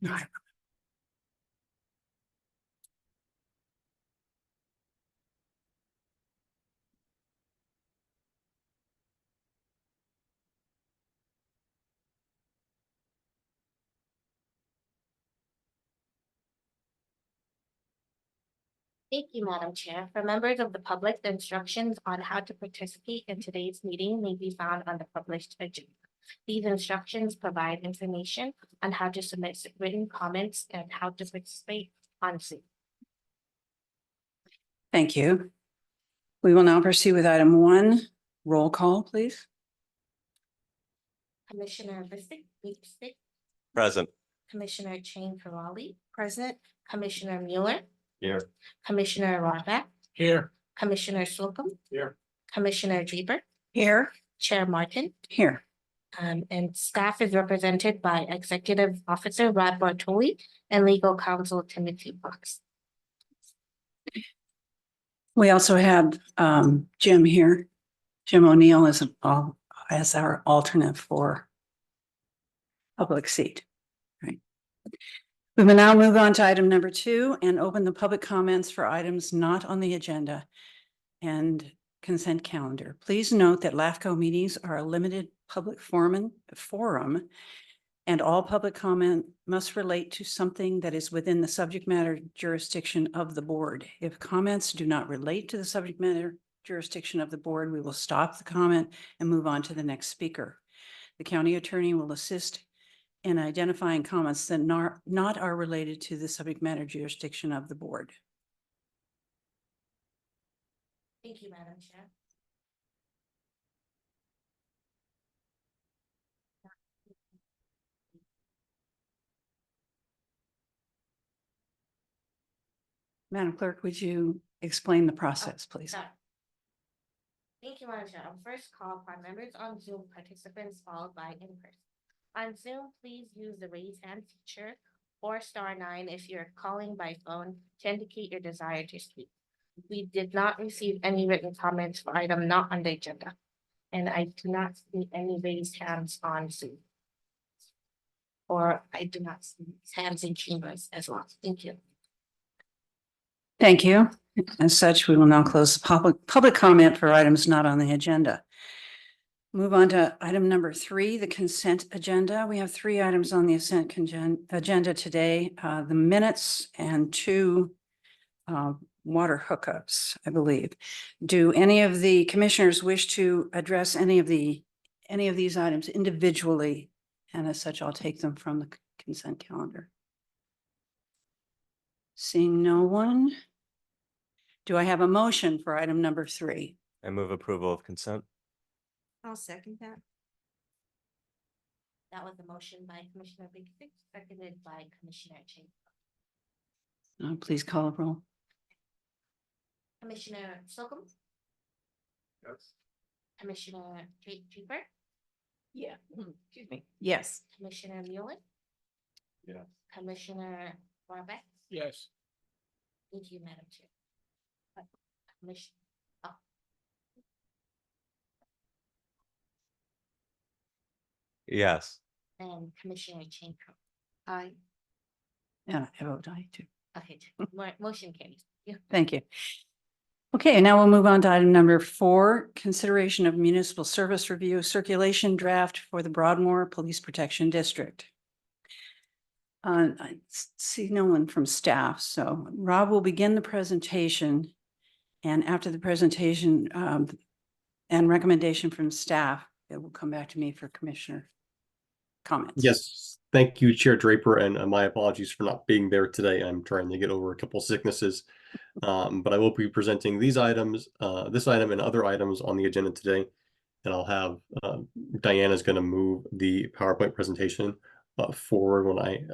Thank you, Madam Chair. For members of the public, the instructions on how to participate in today's meeting may be found on the published agenda. These instructions provide information on how to submit written comments and how to participate on Zoom. Thank you. We will now proceed with item 1. Roll call, please. Commissioner Vistic, Present. Commissioner Chang Karali, present. Commissioner Mueller, Here. Commissioner Rothback, Here. Commissioner Slocum, Here. Commissioner Draper, Here. Chair Martin, Here. and staff is represented by Executive Officer Rod Bartoli and Legal Counsel Timothy Fox. We also have Jim here. Jim O'Neill is as our alternate for public seat. Right. We will now move on to item number 2 and open the public comments for items not on the agenda and consent calendar. Please note that LAFCo meetings are a limited public forum, and all public comment must relate to something that is within the subject matter jurisdiction of the board. If comments do not relate to the subject matter jurisdiction of the board, we will stop the comment and move on to the next speaker. The county attorney will assist in identifying comments that not are related to the subject matter jurisdiction of the board. Thank you, Madam Chair. Madam Clerk, would you explain the process, please? Sorry. Thank you, Madam Chair. I'll first call upon members on Zoom participants followed by in person. On Zoom, please use the raise hand feature or *9 if you're calling by phone to indicate your desire to speak. We did not receive any written comments for item not on the agenda, and I do not see any raised hands on Zoom. Or I do not see hands in chambers as well. Thank you. Thank you. As such, we will now close the public comment for items not on the agenda. Move on to item number 3, the consent agenda. We have 3 items on the consent agenda today, the minutes and 2 water hookups, I believe. Do any of the commissioners wish to address any of these items individually? And as such, I'll take them from the consent calendar. Seeing no one, do I have a motion for item number 3? I move approval of consent. I'll second that. That was a motion by Commissioner Bigstick, seconded by Commissioner Chang. Please call a roll. Commissioner Slocum, Yes. Commissioner Draper, Yeah. Excuse me. Yes. Commissioner Mueller, Yes. Commissioner Rothback. Yes. Thank you, Madam Chair. Commissioner. Yes. And Commissioner Chang. Aye. Yeah, I vote aye too. Okay, motion carries. Yeah. Thank you. Okay, now we'll move on to item number 4, consideration of municipal service review circulation draft for the Broadmoor Police Protection District. I see no one from staff, so Rob will begin the presentation. And after the presentation and recommendation from staff, it will come back to me for commissioner comments. Yes, thank you, Chair Draper, and my apologies for not being there today. I'm trying to get over a couple sicknesses, but I will be presenting these items, this item and other items on the agenda today. And I'll have Diana's going to move the PowerPoint presentation forward when I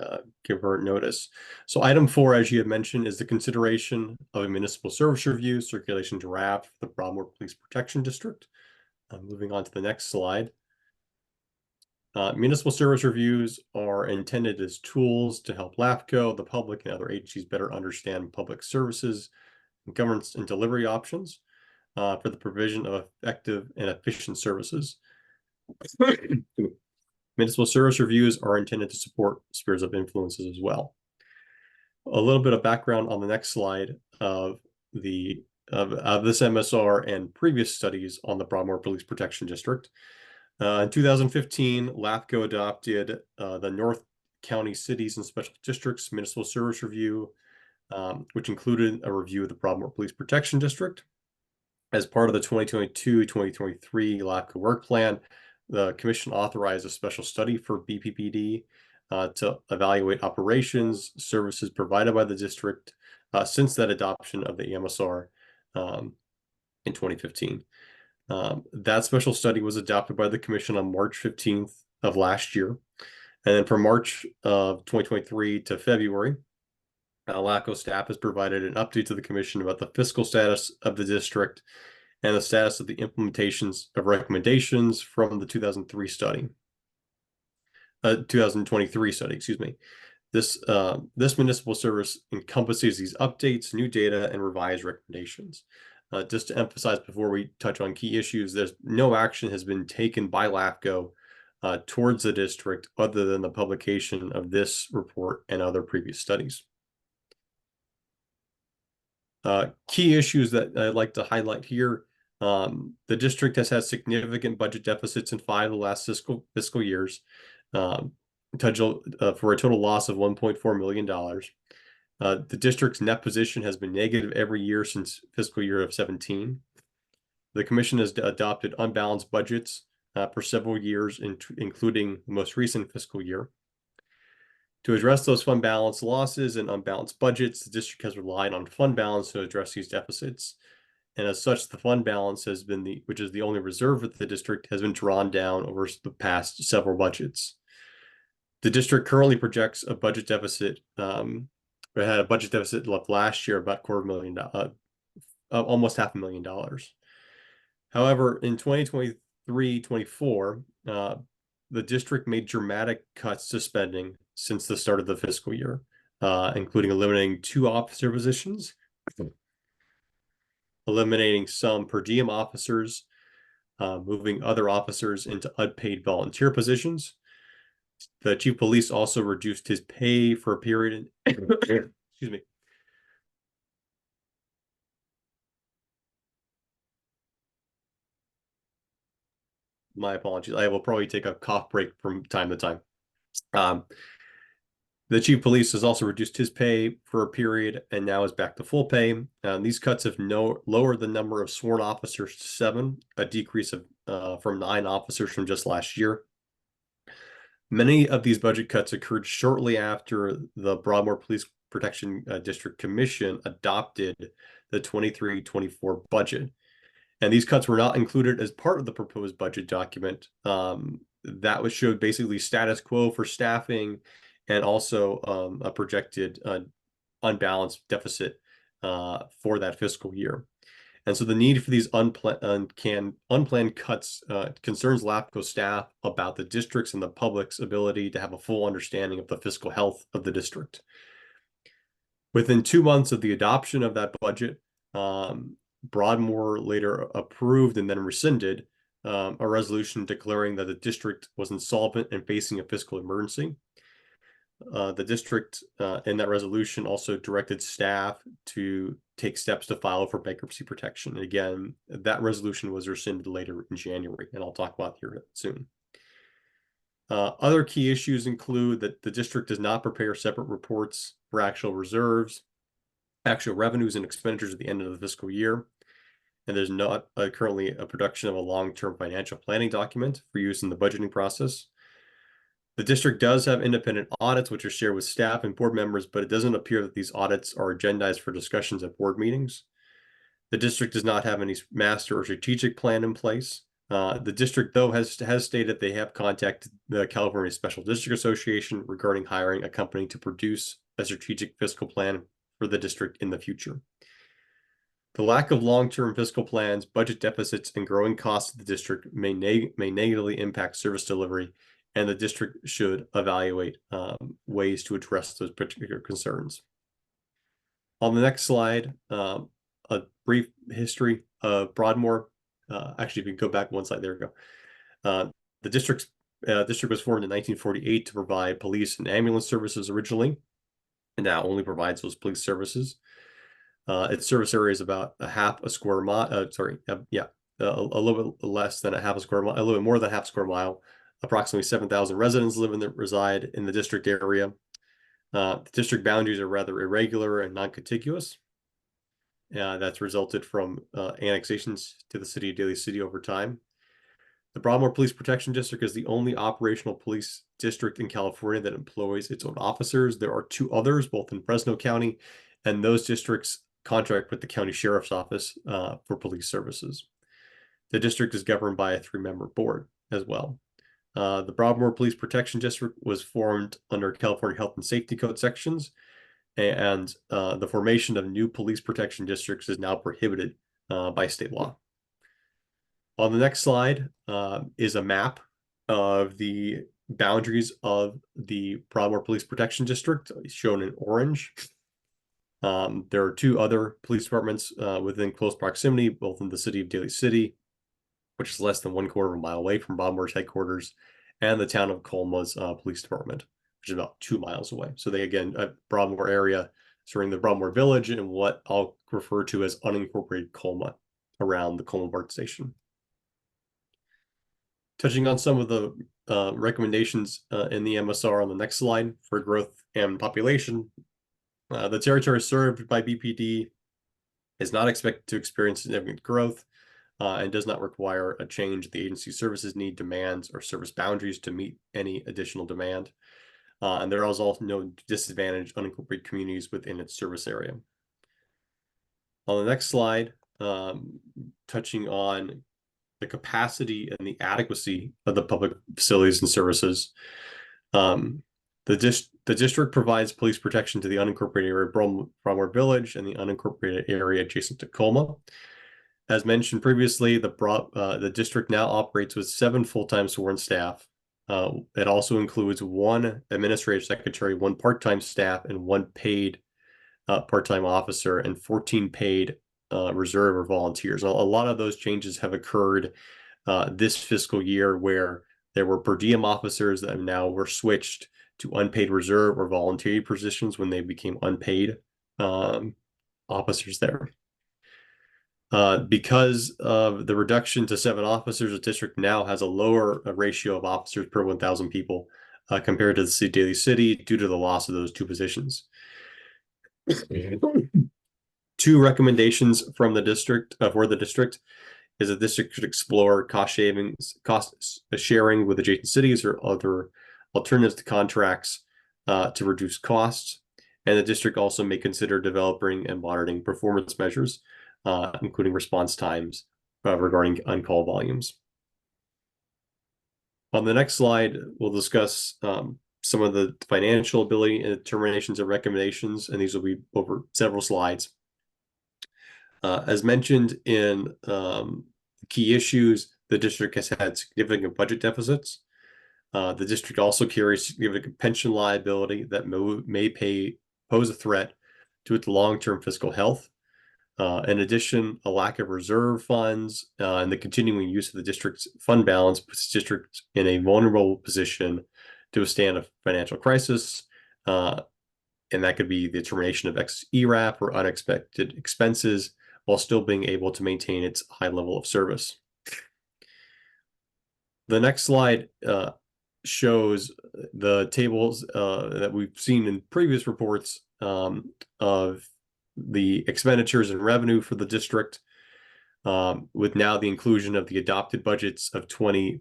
give her notice. So item 4, as you had mentioned, is the consideration of a municipal service review circulation draft for the Broadmoor Police Protection District. Moving on to the next slide. Municipal service reviews are intended as tools to help LAFCo, the public, and other agencies better understand public services, and governance and delivery options for the provision of effective and efficient services. Municipal service reviews are intended to support spheres of influences as well. A little bit of background on the next slide of this MSR and previous studies on the Broadmoor Police Protection District. In 2015, LAFCo adopted the North County Cities and Special Districts Municipal Service Review, which included a review of the Broadmoor Police Protection District. As part of the 2022-2023 LAFCo Work Plan, the Commission authorized a special study for BPPD to evaluate operations, services provided by the district since that adoption of the MSR in 2015. That special study was adopted by the Commission on March 15th of last year. And then from March of 2023 to February, LAFCo staff has provided an update to the Commission about the fiscal status of the district and the status of the implementations of recommendations from the 2023 study, excuse me. This municipal service encompasses these updates, new data, and revised recommendations. Just to emphasize before we touch on key issues, there's no action has been taken by LAFCo towards the district other than the publication of this report and other previous studies. Key issues that I'd like to highlight here. The district has had significant budget deficits in 5 of the last fiscal years, for a total loss of $1.4 million. The district's net position has been negative every year since fiscal year of 17. The Commission has adopted unbalanced budgets for several years, including the most recent fiscal year. To address those fund balance losses and unbalanced budgets, the district has relied on fund balance to address these deficits. And as such, the fund balance has been which is the only reserve that the district has been drawn down over the past several budgets. The district currently projects a budget deficit. We had a budget deficit left last year about almost $500,000. However, in 2023-24, the district made dramatic cuts to spending since the start of the fiscal year, including eliminating 2 officer positions, eliminating some per diem officers, moving other officers into unpaid volunteer positions. The chief of police also reduced his pay for a period. Excuse me. My apologies. I will probably take a cough break from time to time. The chief of police has also reduced his pay for a period and now is back to full pay. These cuts have lowered the number of sworn officers to 7, a decrease of from 9 officers from just last year. Many of these budget cuts occurred shortly after the Broadmoor Police Protection District Commission adopted the 23-24 budget. And these cuts were not included as part of the proposed budget document. That showed basically status quo for staffing and also a projected unbalanced deficit for that fiscal year. And so the need for these unplanned cuts concerns LAFCo staff about the district's and the public's ability to have a full understanding of the fiscal health of the district. Within 2 months of the adoption of that budget, Broadmoor later approved and then rescinded a resolution declaring that the district was insolvent and facing a fiscal emergency. The district in that resolution also directed staff to take steps to file for bankruptcy protection. And again, that resolution was rescinded later in January, and I'll talk about here soon. Other key issues include that the district does not prepare separate reports for actual reserves, actual revenues and expenditures at the end of the fiscal year. And there's not currently a production of a long-term financial planning document for use in the budgeting process. The district does have independent audits, which are shared with staff and board members, but it doesn't appear that these audits are agendized for discussions at board meetings. The district does not have any master or strategic plan in place. The district, though, has stated they have contacted the California Special District Association regarding hiring a company to produce a strategic fiscal plan for the district in the future. The lack of long-term fiscal plans, budget deficits, and growing costs of the district may negatively impact service delivery, and the district should evaluate ways to address those particular concerns. On the next slide, a brief history of Broadmoor. Actually, if you can go back one slide, there we go. The district's district was formed in 1948 to provide police and ambulance services originally, and now only provides those police services. Its service area is about a half a square mile. A little bit less than a half a square mile, a little bit more than half a square mile. Approximately 7,000 residents reside in the district area. The district boundaries are rather irregular and non-contiguous. That's resulted from annexations to the city of Daly City over time. The Broadmoor Police Protection District is the only operational police district in California that employs its own officers. There are 2 others, both in Fresno County, and those districts contract with the county sheriff's office for police services. The district is governed by a 3-member board as well. The Broadmoor Police Protection District was formed under California Health and Safety Code sections, and the formation of new police protection districts is now prohibited by state law. On the next slide is a map of the boundaries of the Broadmoor Police Protection District, shown in orange. There are 2 other police departments within close proximity, both in the city of Daly City, which is less than 1/4 of a mile away from Broadmoor's headquarters, and the town of Colma's police department, which is about 2 miles away. So they, again, Broadmoor area surrounding the Broadmoor village and what I'll refer to as unincorporated Colma around the Colma BART station. Touching on some of the recommendations in the MSR on the next slide for growth and population. The territory served by BPD is not expected to experience significant growth and does not require a change in the agency's services need, demands, or service boundaries to meet any additional demand. And there is also no disadvantaged unincorporated communities within its service area. On the next slide, touching on the capacity and the adequacy of the public facilities and services. The district provides police protection to the unincorporated area of Broadmoor Village and the unincorporated area adjacent to Colma. As mentioned previously, the district now operates with 7 full-time sworn staff. It also includes 1 administrative secretary, 1 part-time staff, and 1 paid part-time officer, and 14 paid reserve or volunteers. A lot of those changes have occurred this fiscal year, where there were per diem officers that now were switched to unpaid reserve or volunteer positions when they became unpaid officers there. Because of the reduction to 7 officers, the district now has a lower ratio of officers per 1,000 people compared to the city of Daly City due to the loss of those 2 positions. 2 recommendations from the district for the district is that the district should explore cost sharing with adjacent cities or other alternatives to contracts to reduce costs. And the district also may consider developing and monitoring performance measures, including response times regarding on-call volumes. On the next slide, we'll discuss some of the financial ability and determinations and recommendations, and these will be over several slides. As mentioned in key issues, the district has had significant budget deficits. The district also carries significant pension liability that may pose a threat to its long-term fiscal health. In addition, a lack of reserve funds and the continuing use of the district's fund balance puts the district in a vulnerable position to withstand a financial crisis. And that could be the termination of ERAP or unexpected expenses, while still being able to maintain its high level of service. The next slide shows the tables that we've seen in previous reports of the expenditures and revenue for the district, with now the inclusion of the adopted budgets of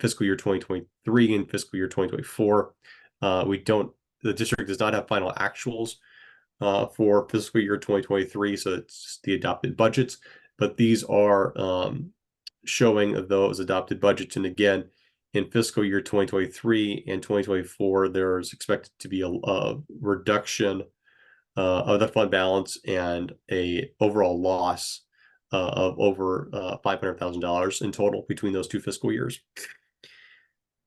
fiscal year 2023 and fiscal year 2024. The district does not have final actuals for fiscal year 2023, so it's just the adopted budgets, but these are showing those adopted budgets. And again, in fiscal year 2023 and 2024, there's expected to be a reduction of the fund balance and a overall loss of over $500,000 in total between those 2 fiscal years.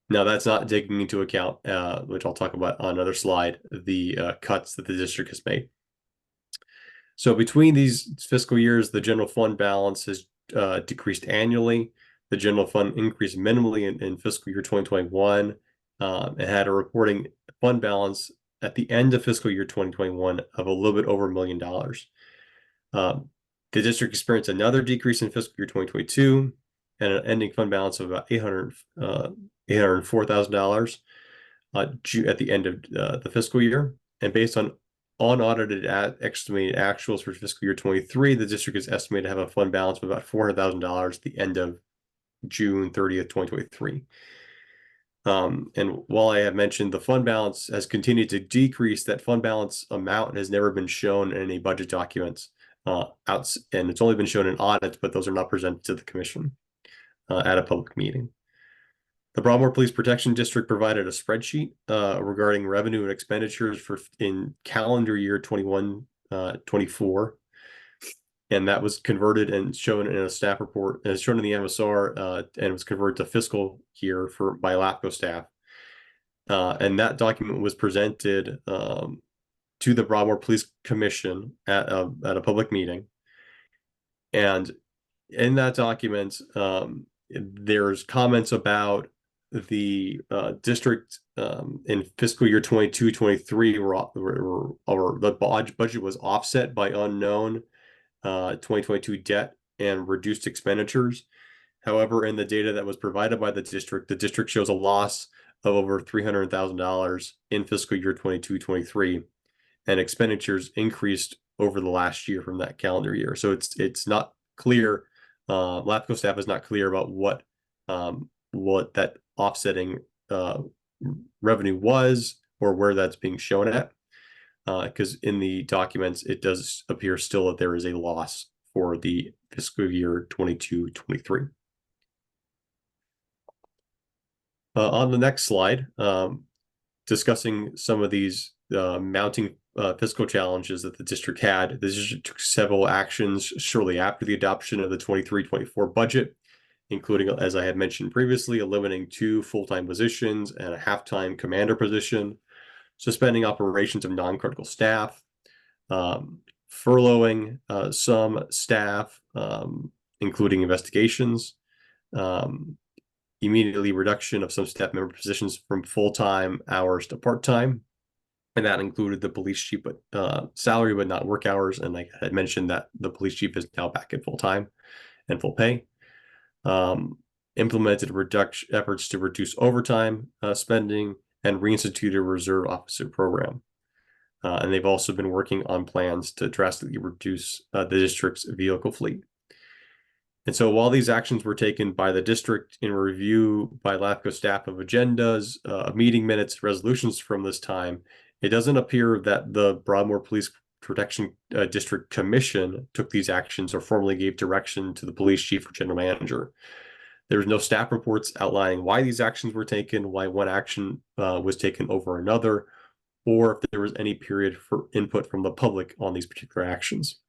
Now, that's not taking into account, which I'll talk about on another slide, the cuts that the district has made. So between these fiscal years, the general fund balance has decreased annually. The general fund increased minimally in fiscal year 2021 and had a reporting fund balance at the end of fiscal year 2021 of a little bit over $1 million. The district experienced another decrease in fiscal year 2022 and an ending fund balance of about $804,000 at the end of the fiscal year. And based on unaudited estimated actuals for fiscal year 23, the district is estimated to have a fund balance of about $400,000 at the end of June 30th, 2023. And while I have mentioned the fund balance has continued to decrease, that fund balance amount has never been shown in any budget documents and it's only been shown in audits, but those are not presented to the commission at a public meeting. The Broadmoor Police Protection District provided a spreadsheet regarding revenue and expenditures in calendar year 21-24. And that was converted and shown in a staff report, and it's shown in the MSR, and it was converted to fiscal year by LAFCo staff. And that document was presented to the Broadmoor Police Commission at a public meeting. And in that document, there's comments about the district in fiscal year 22-23, or the budget was offset by unknown 2022 debt and reduced expenditures. However, in the data that was provided by the district shows a loss of over $300,000 in fiscal year 22-23, and expenditures increased over the last year from that calendar year. So it's not clear. LAFCo staff is not clear about what that offsetting revenue was or where that's being shown at. Because in the documents, it does appear still that there is a loss for the fiscal year 22-23. On the next slide, discussing some of these mounting fiscal challenges that the district had. The district took several actions shortly after the adoption of the 23-24 budget, including, as I had mentioned previously, eliminating 2 full-time positions and a half-time commander position, suspending operations of non-critical staff, furloughing some staff, including investigations, immediately reduction of some staff member positions from full-time hours to part-time. And that included the police chief, salary, but not work hours. And like I had mentioned, that the police chief is now back at full-time and full pay. Implemented efforts to reduce overtime spending, and reinstituted a reserve officer program. And they've also been working on plans to drastically reduce the district's vehicle fleet. And so while these actions were taken by the district in review by LAFCo staff of agendas, meeting minutes, resolutions from this time, it doesn't appear that the Broadmoor Police Protection District Commission took these actions or formally gave direction to the police chief or general manager. There's no staff reports outlining why these actions were taken, why one action was taken over another, or if there was any period for input from the public on these particular actions.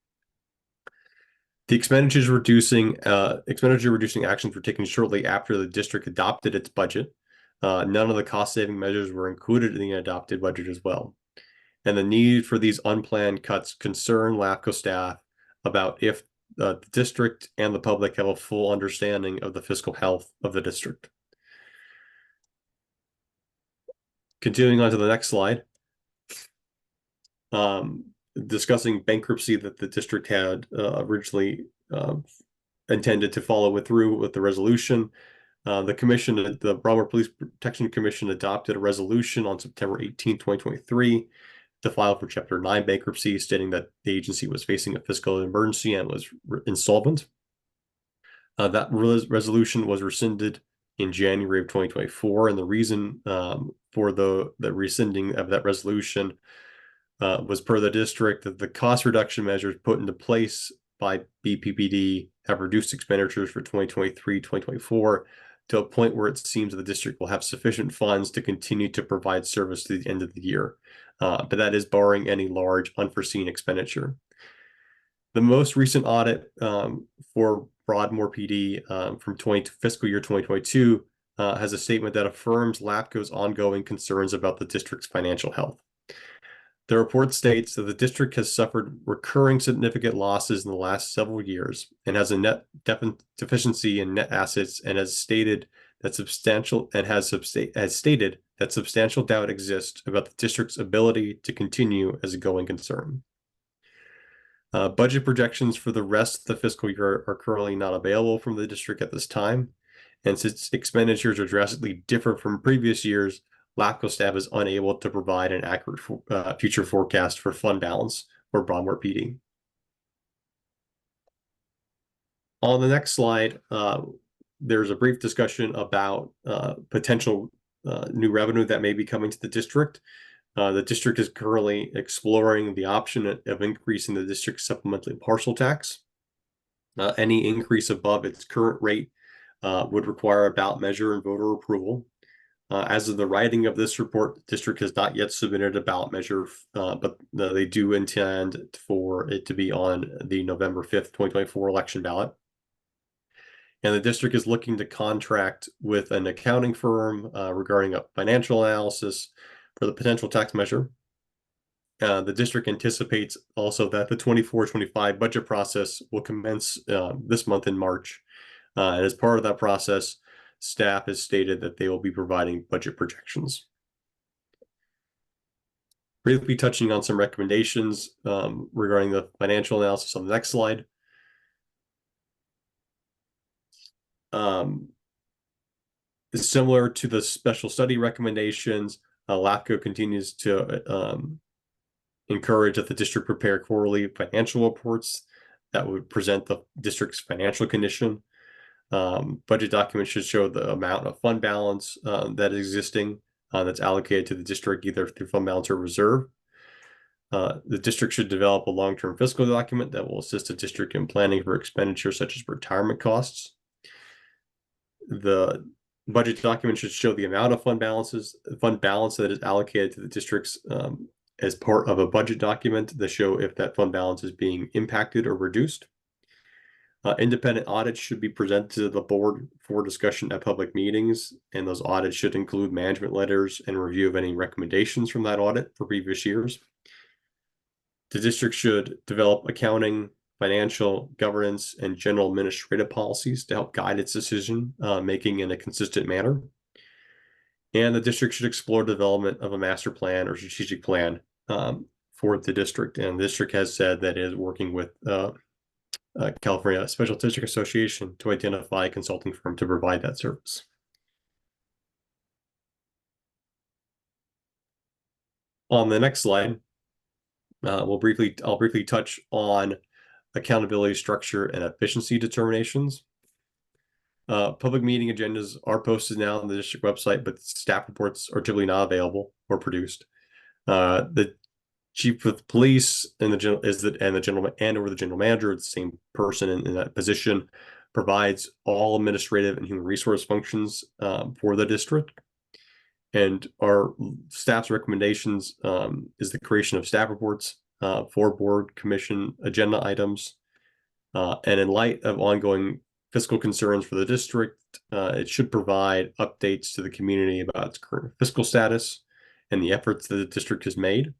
The expenditure reducing actions were taken shortly after the district adopted its budget. None of the cost-saving measures were included in the adopted budget as well. And the need for these unplanned cuts concern LAFCo staff about if the district and the public have a full understanding of the fiscal health of the district. Continuing on to the next slide. Discussing bankruptcy that the district had originally intended to follow through with the resolution. The Broadmoor Police Protection Commission adopted a resolution on September 18, 2023 to file for Chapter 9 bankruptcy, stating that the agency was facing a fiscal emergency and was insolvent. That resolution was rescinded in January of 2024, and the reason for the rescinding of that resolution was per the district that the cost reduction measures put into place by BPPD have reduced expenditures for 2023-2024 to a point where it seems that the district will have sufficient funds to continue to provide service to the end of the year. But that is barring any large unforeseen expenditure. The most recent audit for Broadmoor PD from fiscal year 2022 has a statement that affirms LAFCo's ongoing concerns about the district's financial health. The report states that the district has suffered recurring significant losses in the last several years and has a net deficiency in net assets, and has stated that substantial and has stated that substantial doubt exists about the district's ability to continue as a going concern. Budget projections for the rest of the fiscal year are currently not available from the district at this time. And since expenditures are drastically different from previous years, LAFCo staff is unable to provide an accurate future forecast for fund balance or Broadmoor PD. On the next slide, there's a brief discussion about potential new revenue that may be coming to the district. The district is currently exploring the option of increasing the district's supplemental parcel tax. Any increase above its current rate would require a ballot measure and voter approval. As of the writing of this report, the district has not yet submitted a ballot measure, but they do intend for it to be on the November 5th, 2024 election ballot. And the district is looking to contract with an accounting firm regarding a financial analysis for the potential tax measure. The district anticipates also that the 24-25 budget process will commence this month in March. And as part of that process, staff has stated that they will be providing budget projections. Briefly touching on some recommendations regarding the financial analysis on the next slide. Similar to the special study recommendations, LAFCo continues to encourage that the district prepare quarterly financial reports that would present the district's financial condition. Budget documents should show the amount of fund balance that is existing that's allocated to the district either through fund balance or reserve. The district should develop a long-term fiscal document that will assist the district in planning for expenditures such as retirement costs. The budget document should show the amount of fund balance that is allocated to the districts as part of a budget document to show if that fund balance is being impacted or reduced. Independent audits should be presented to the board for discussion at public meetings, and those audits should include management letters and review of any recommendations from that audit for previous years. The district should develop accounting, financial, governance, and general administrative policies to help guide its decision making in a consistent manner. And the district should explore development of a master plan or strategic plan for the district. And the district has said that it is working with California Special District Association to identify a consulting firm to provide that service. On the next slide, I'll briefly touch on accountability structure and efficiency determinations. Public meeting agendas are posted now on the district website, but staff reports are typically not available or produced. The chief of police and the general manager, the same person in that position, provides all administrative and human resource functions for the district. And our staff's recommendations is the creation of staff reports for board commission agenda items. And in light of ongoing fiscal concerns for the district, it should provide updates to the community about its current fiscal status and the efforts that the district has made.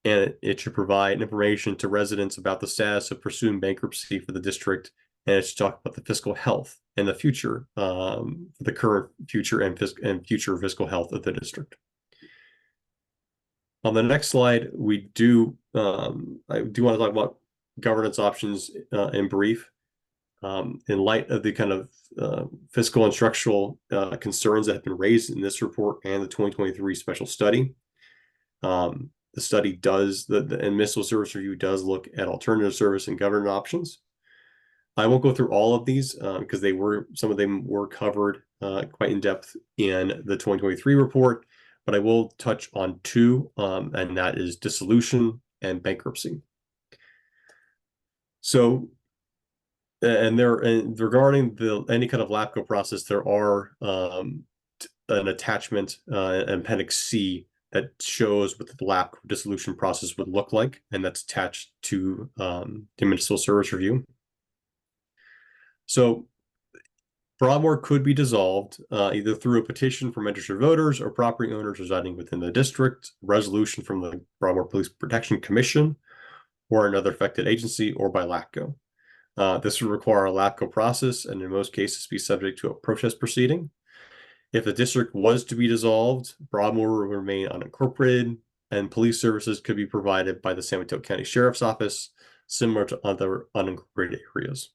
And it should provide information to residents about the status of pursuing bankruptcy for the district. And it should talk about the fiscal health and the future, the current, future, and future fiscal health of the district. On the next slide, I do want to talk about governance options in brief. In light of the kind of fiscal and structural concerns that have been raised in this report and the 2023 special study, the study does, the Municipal Service Review does look at alternative service and governance options. I won't go through all of these because some of them were covered quite in depth in the 2023 report, but I will touch on two, and that is dissolution and bankruptcy. So, regarding any kind of LAFCo process, there are an attachment, Appendix C, that shows what the LAFCo dissolution process would look like, and that's attached to the Municipal Service Review. So Broadmoor could be dissolved either through a petition from registered voters or property owners residing within the district, resolution from the Broadmoor Police Protection Commission, or another affected agency, or by LAFCo. This would require a LAFCo process and in most cases be subject to a protest proceeding. If the district was to be dissolved, Broadmoor would remain unincorporated and police services could be provided by the San Mateo County Sheriff's Office, similar to other unincorporated areas.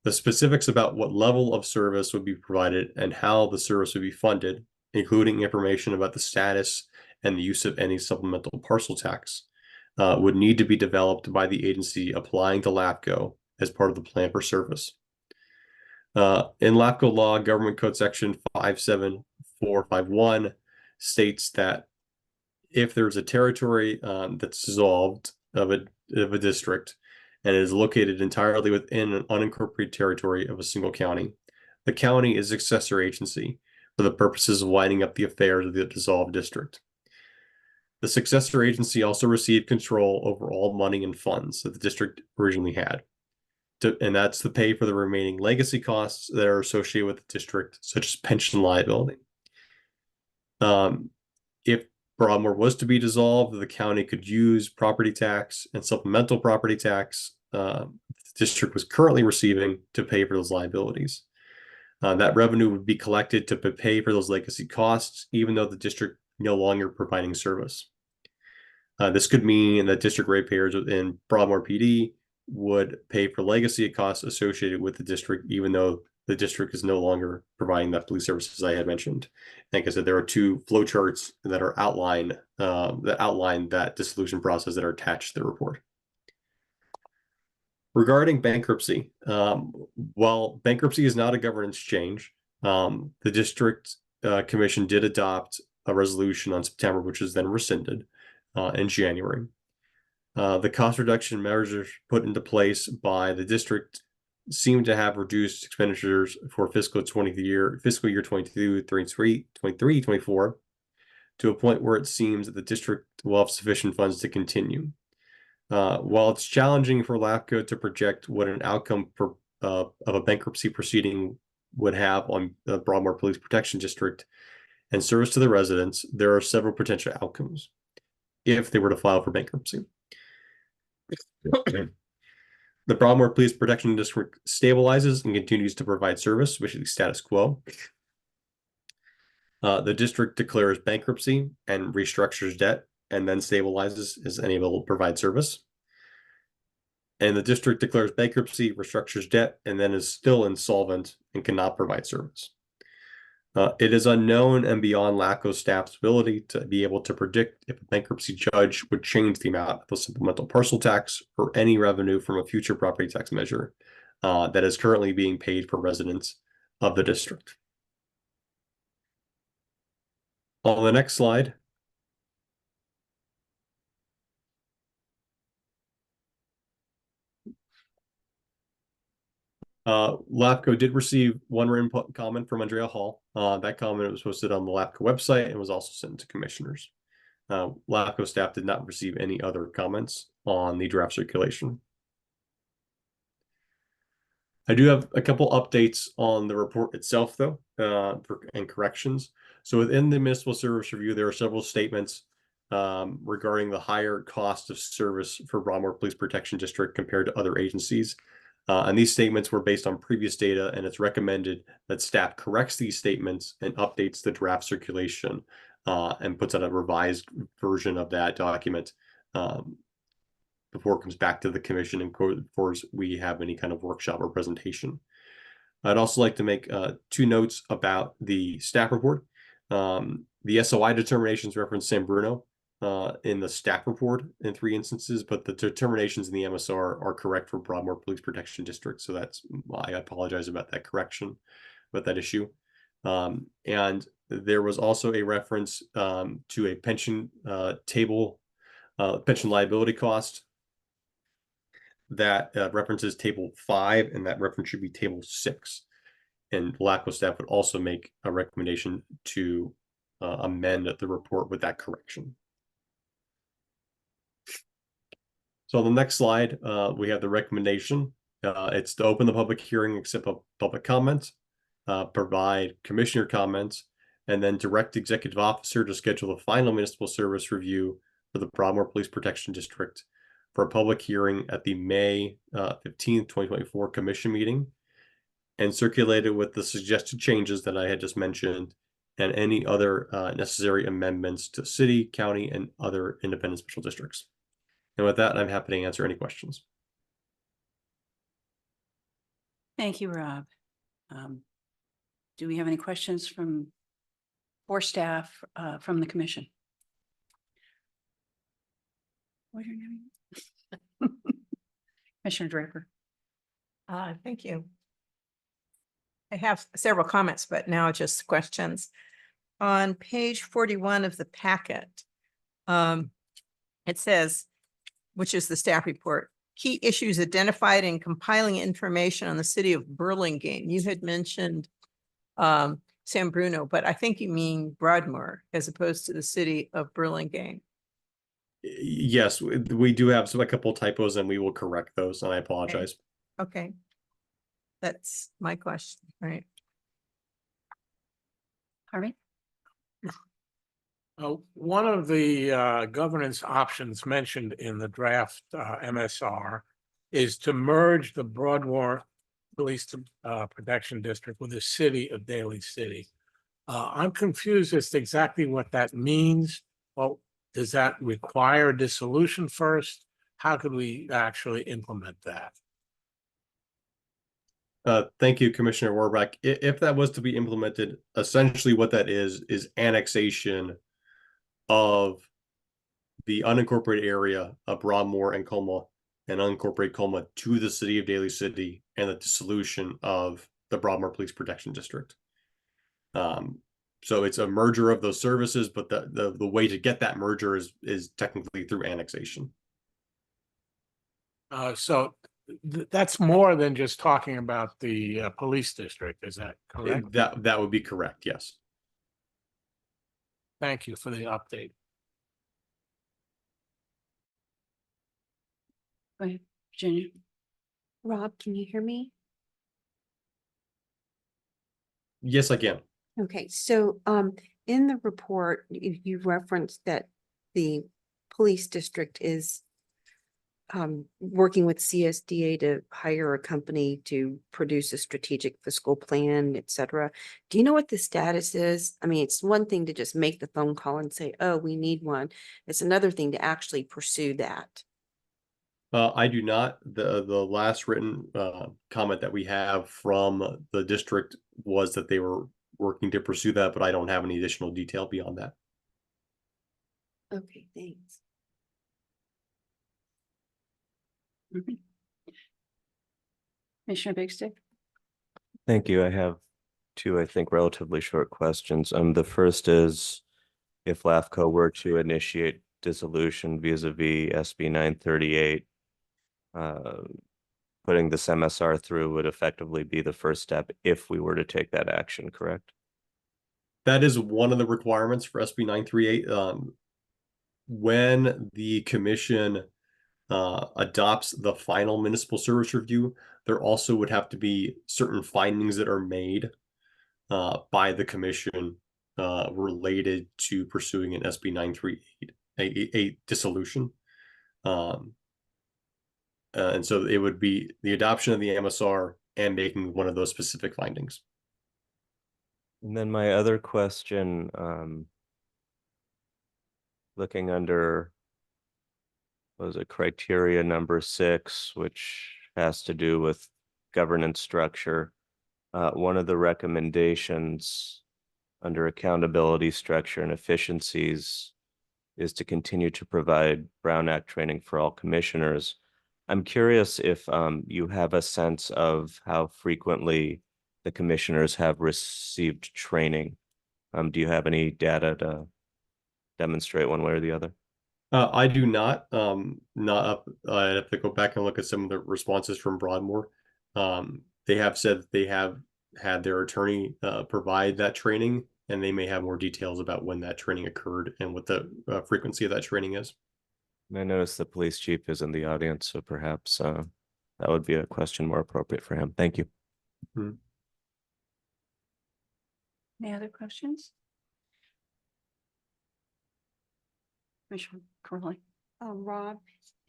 The specifics about what level of service would be provided and how the service would be funded, including information about the status and the use of any supplemental parcel tax, would need to be developed by the agency applying to LAFCo as part of the plan for service. In LAFCo law, Government Code Section 57451 states that if there's a territory that's dissolved of a district and is located entirely within an unincorporated territory of a single county, the county is successor agency for the purposes of winding up the affairs of the dissolved district. The successor agency also received control over all money and funds that the district originally had. And that's to pay for the remaining legacy costs that are associated with the district, such as pension liability. If Broadmoor was to be dissolved, the county could use property tax and supplemental property tax the district was currently receiving to pay for those liabilities. That revenue would be collected to pay for those legacy costs, even though the district no longer providing service. This could mean that district ratepayers within Broadmoor PD would pay for legacy costs associated with the district, even though the district is no longer providing that police services I had mentioned. Like I said, there are two flowcharts that are outline that dissolution process that are attached to the report. Regarding bankruptcy, while bankruptcy is not a governance change, the district commission did adopt a resolution on September, which was then rescinded in January. The cost reduction measures put into place by the district seem to have reduced expenditures for fiscal year 22, 23, 24 to a point where it seems that the district will have sufficient funds to continue. While it's challenging for LAFCo to project what an outcome of a bankruptcy proceeding would have on the Broadmoor Police Protection District and service to the residents, there are several potential outcomes if they were to file for bankruptcy. The Broadmoor Police Protection District stabilizes and continues to provide service, which is the status quo. The district declares bankruptcy and restructures debt and then stabilizes, is unable to provide service. And the district declares bankruptcy, restructures debt, and then is still insolvent and cannot provide service. It is unknown and beyond LAFCo staff's ability to be able to predict if a bankruptcy judge would change the amount of the supplemental parcel tax or any revenue from a future property tax measure that is currently being paid for residents of the district. On the next slide, LAFCo did receive one written comment from Andrea Hall. That comment was posted on the LAFCo website and was also sent to commissioners. LAFCo staff did not receive any other comments on the draft circulation. I do have a couple updates on the report itself, though, and corrections. So within the municipal service review, there are several statements regarding the higher cost of service for Broadmoor Police Protection District compared to other agencies. And these statements were based on previous data, and it's recommended that staff corrects these statements and updates the draft circulation and puts out a revised version of that document before it comes back to the commission and before we have any kind of workshop or presentation. I'd also like to make two notes about the staff report. The SOI determinations reference San Bruno in the staff report in 3 instances, but the determinations in the MSR are correct for Broadmoor Police Protection District. So that's why I apologize about that correction, about that issue. And there was also a reference to a pension table, pension liability cost that references table 5, and that reference should be table 6. And LAFCo staff would also make a recommendation to amend the report with that correction. So on the next slide, we have the recommendation. It's to open the public hearing, accept public comments, provide commissioner comments, and then direct the executive officer to schedule the final municipal service review for the Broadmoor Police Protection District for a public hearing at the May 15th, 2024 commission meeting, and circulate it with the suggested changes that I had just mentioned and any other necessary amendments to city, county, and other independent special districts. And with that, I'm happy to answer any questions. Thank you, Rob. Do we have any questions for staff from the commission? What's your name? Commissioner Draper. Thank you. I have several comments, but now just questions. On page 41 of the packet, it says, which is the staff report, key issues identified in compiling information on the city of Burlingame. You had mentioned San Bruno, but I think you mean Broadmoor as opposed to the city of Burlingame. Yes, we do have a couple typos, and we will correct those, and I apologize. Okay. That's my question, right? Harvey? One of the governance options mentioned in the draft MSR is to merge the Broadmoor Police Protection District with the city of Daly City. I'm confused as to exactly what that means. Well, does that require dissolution first? How could we actually implement that? Thank you, Commissioner Warbeck. If that was to be implemented, essentially what that is annexation of the unincorporated area of Broadmoor and Colma and unincorporated Colma to the city of Daly City, and the dissolution of the Broadmoor Police Protection District. So it's a merger of those services, but the way to get that merger is technically through annexation. So that's more than just talking about the police district. Is that correct? That would be correct. Yes. Thank you for the update. Go ahead, Virginia. Rob, can you hear me? Yes, I can. Okay, so in the report, you referenced that the police district is working with CSDA to hire a company to produce a strategic fiscal plan, et cetera. Do you know what the status is? I mean, it's one thing to just make the phone call and say, oh, we need one. It's another thing to actually pursue that. I do not. The last written comment that we have from the district was that they were working to pursue that, but I don't have any additional detail beyond that. Okay, thanks. Commissioner Big Stick? Thank you. I have two, I think, relatively short questions. The first is, if LAFCo were to initiate dissolution vis-a-vis SB 938, putting this MSR through would effectively be the first step if we were to take that action, correct? That is one of the requirements for SB 938. When the commission adopts the final municipal service review, there also would have to be certain findings that are made by the commission related to pursuing an SB 938 a dissolution. And so it would be the adoption of the MSR and making one of those specific findings. And then my other question, looking under, what was it, criteria number 6, which has to do with governance structure. One of the recommendations under accountability, structure, and efficiencies is to continue to provide Brown Act training for all commissioners. I'm curious if you have a sense of how frequently the commissioners have received training. Do you have any data to demonstrate one way or the other? I do not. Not up. I have to go back and look at some of the responses from Broadmoor. They have said that they have had their attorney provide that training, and they may have more details about when that training occurred and what the frequency of that training is. And I noticed the police chief is in the audience, so perhaps that would be a question more appropriate for him. Thank you. Any other questions? Commissioner Curley? Rob,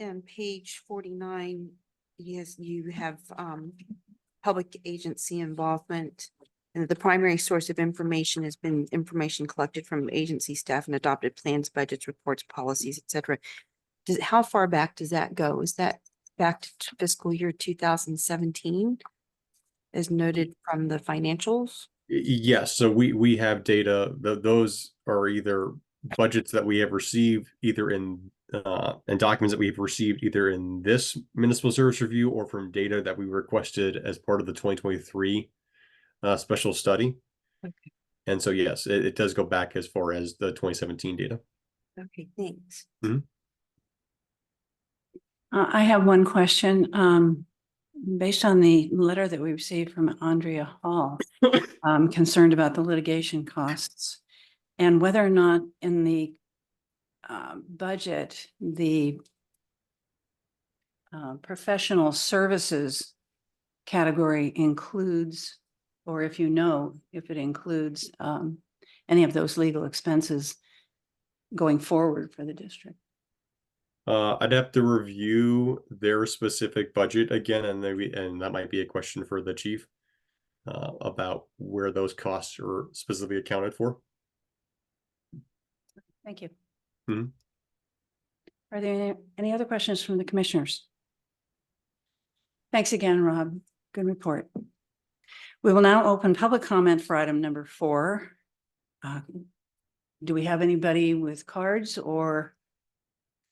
on page 49, yes, you have public agency involvement. And the primary source of information has been information collected from agency staff and adopted plans, budgets, reports, policies, et cetera. How far back does that go? Is that back to fiscal year 2017? As noted from the financials? Yes, so we have data, those are either budgets that we have received either in and documents that we've received either in this municipal service review or from data that we requested as part of the 2023 special study. Okay. And so, yes, it does go back as far as the 2017 data. Okay, thanks. I have one question. Based on the letter that we received from Andrea Hall, I'm concerned about the litigation costs and whether or not in the budget, the professional services category includes, or if you know, if it includes any of those legal expenses going forward for the district. I'd have to review their specific budget again, and that might be a question for the chief about where those costs are specifically accounted for. Thank you. Mhm. Are there any other questions from the commissioners? Thanks again, Rob. Good report. We will now open public comment for item number 4. Do we have anybody with cards or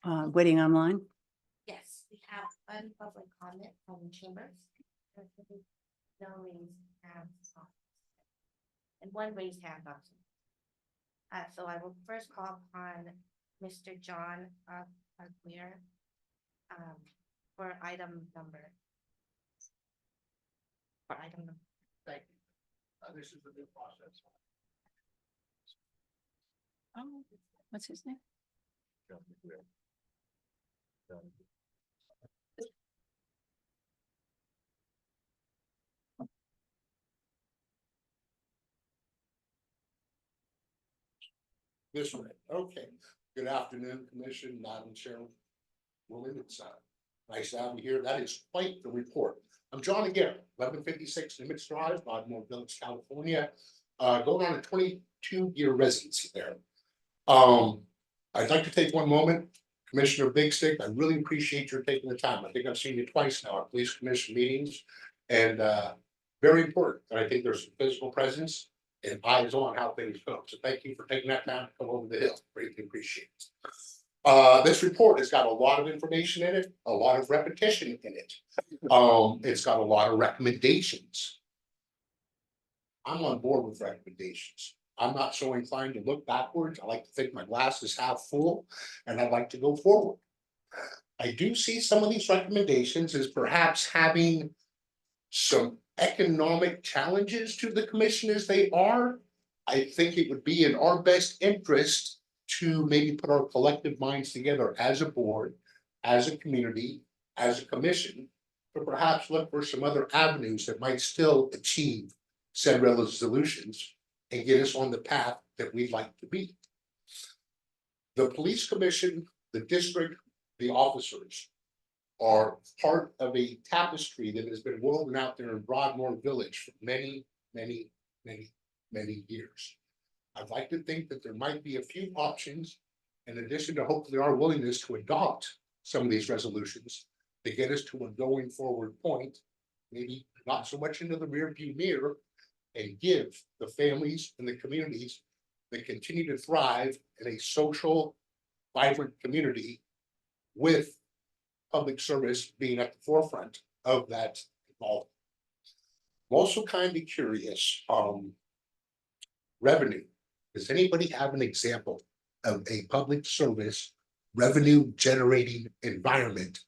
waiting online? Yes, we have one public comment from the chambers. No raised hands. And one raised hand option. So I will first call upon Mr. John Aguirre for item number. Thank you. This is the new process. Oh, what's his name? This way, okay. Good afternoon, Commission, Madam Chairman. It's nice to have you here. That is quite the report. I'm John again, 1156 Nimitz Drive, Broadmoor Village, California. Going on a 22-year residency there. I'd like to take one moment, Commissioner Big Stick. I really appreciate your taking the time. I think I've seen you twice now at police commission meetings, and very important. And I think there's some physical presence and eyes on how things go. So thank you for taking that time to come over the hill. Greatly appreciate it. This report has got a lot of information in it, a lot of repetition in it. It's got a lot of recommendations. I'm on board with recommendations. I'm not so inclined to look backwards. I like to think my glass is half full, and I'd like to go forward. I do see some of these recommendations as perhaps having some economic challenges to the commission as they are. I think it would be in our best interest to maybe put our collective minds together as a board, as a community, as a commission, to perhaps look for some other avenues that might still achieve said resolutions and get us on the path that we'd like to be. The police commission, the district, the officers are part of a tapestry that has been woven out there in Broadmoor Village for many, many, many, many years. I'd like to think that there might be a few options, in addition to hopefully our willingness to adopt some of these resolutions, to get us to a going forward point, maybe not so much into the rear view mirror, and give the families and the communities that continue to thrive in a social, vibrant community with public service being at the forefront of that involvement. I'm also kind of curious, revenue. Does anybody have an example of a public service revenue generating environment?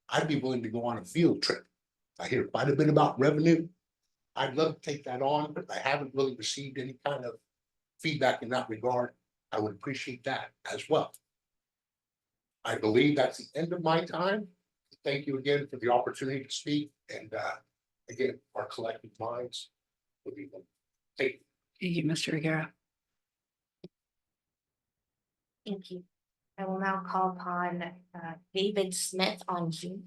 I'd be willing to go on a field trip. I hear quite a bit about revenue. I'd love to take that on, but I haven't really received any kind of feedback in that regard. I would appreciate that as well. I believe that's the end of my time. Thank you again for the opportunity to speak, and again, our collective minds will be take. Thank you, Mr. Aguirre. Thank you. I will now call upon David Smith on Zoom.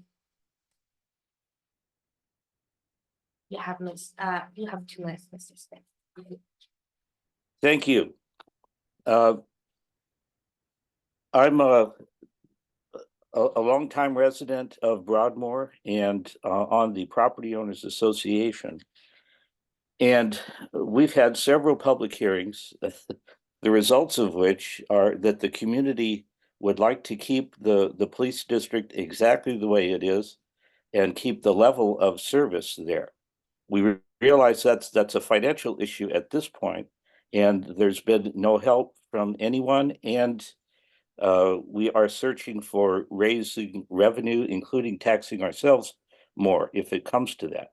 You have 2 minutes, Mr. Smith. Thank you. I'm a longtime resident of Broadmoor and on the Property Owners Association. And we've had several public hearings, the results of which are that the community would like to keep the police district exactly the way it is and keep the level of service there. We realize that's a financial issue at this point, and there's been no help from anyone, and we are searching for raising revenue, including taxing ourselves more if it comes to that.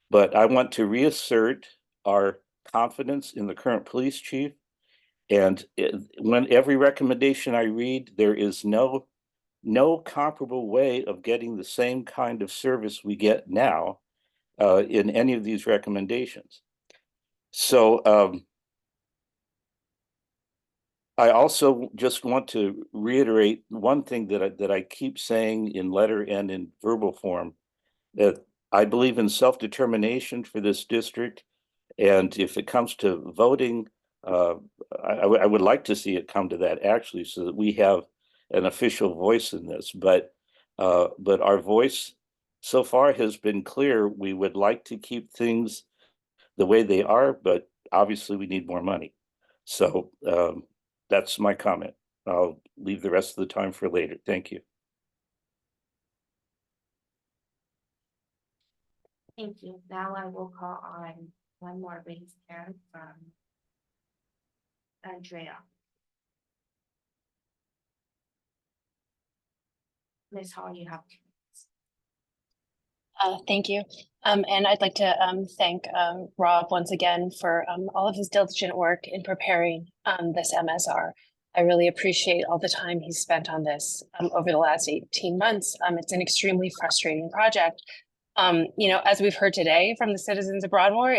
But I want to reassert our confidence in the current police chief. And when every recommendation I read, there is no comparable way of getting the same kind of service we get now in any of these recommendations. So I also just want to reiterate one thing that I keep saying in letter and in verbal form, that I believe in self-determination for this district. And if it comes to voting, I would like to see it come to that actually, so that we have an official voice in this. But our voice so far has been clear. We would like to keep things the way they are, but obviously we need more money. So that's my comment. I'll leave the rest of the time for later. Thank you. Thank you. Now I will call on one more raised hand from Andrea. Ms. Hall, you have 2 minutes. Thank you. And I'd like to thank Rob once again for all of his diligent work in preparing this MSR. I really appreciate all the time he's spent on this over the last 18 months. It's an extremely frustrating project. As we've heard today from the citizens of Broadmoor,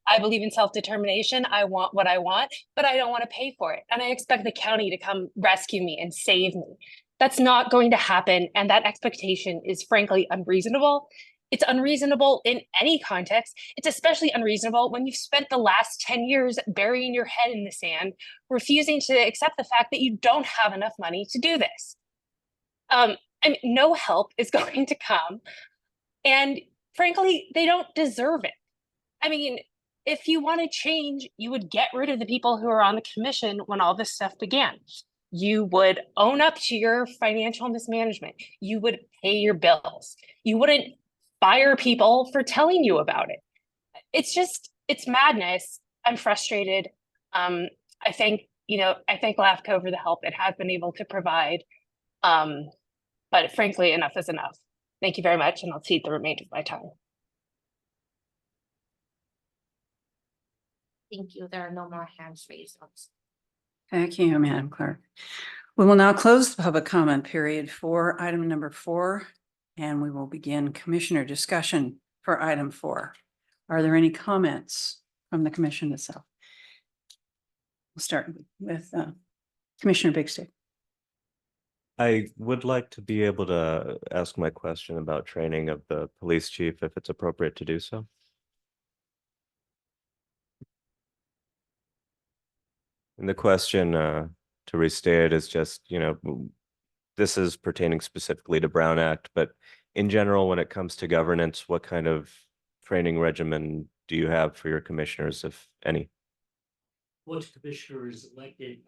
I believe in self-determination. I want what I want, but I don't want to pay for it. And I expect the county to come rescue me and save me. That's not going to happen. And that expectation is frankly unreasonable. It's unreasonable in any context. It's especially unreasonable when you've spent the last 10 years burying your head in the sand, refusing to accept the fact that you don't have enough money to do this. No help is going to come. And frankly, they don't deserve it. I mean, if you want to change, you would get rid of the people who are on the commission when all this stuff began. You would own up to your financial mismanagement. You would pay your bills. You wouldn't fire people for telling you about it. It's madness. I'm frustrated. I thank LAFCo for the help it has been able to provide. But frankly, enough is enough. Thank you very much, and I'll cede the remainder of my time. Thank you. There are no more hands raised. Thank you, Madam Clerk. We will now close the public comment period for item number 4, and we will begin commissioner discussion for item 4. Are there any comments from the commission itself? We'll start with Commissioner Bigstick. I would like to be able to ask my question about training of the police chief, if it's appropriate to do so. And the question, to restate, is just, this is pertaining specifically to Brown Act, but in general, when it comes to governance, what kind of training regimen do you have for your commissioners, if any? Once commissioner is elected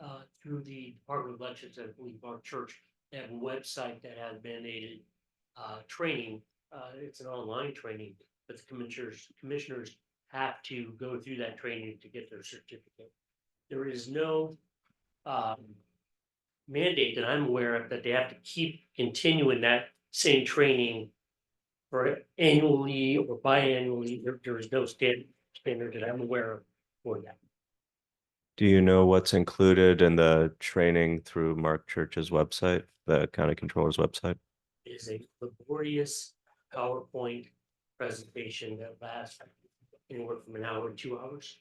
through the Department of Elections, I believe our church, they have a website that has mandated training. It's an online training, but the commissioners have to go through that training to get their certificate. There is no mandate that I'm aware of that they have to keep continuing that same training for annually or biannually. There is no standard that I'm aware of for that. Do you know what's included in the training through Mark Church's website, the county controller's website? It is a laborious PowerPoint presentation that lasts anywhere from an hour to 2 hours.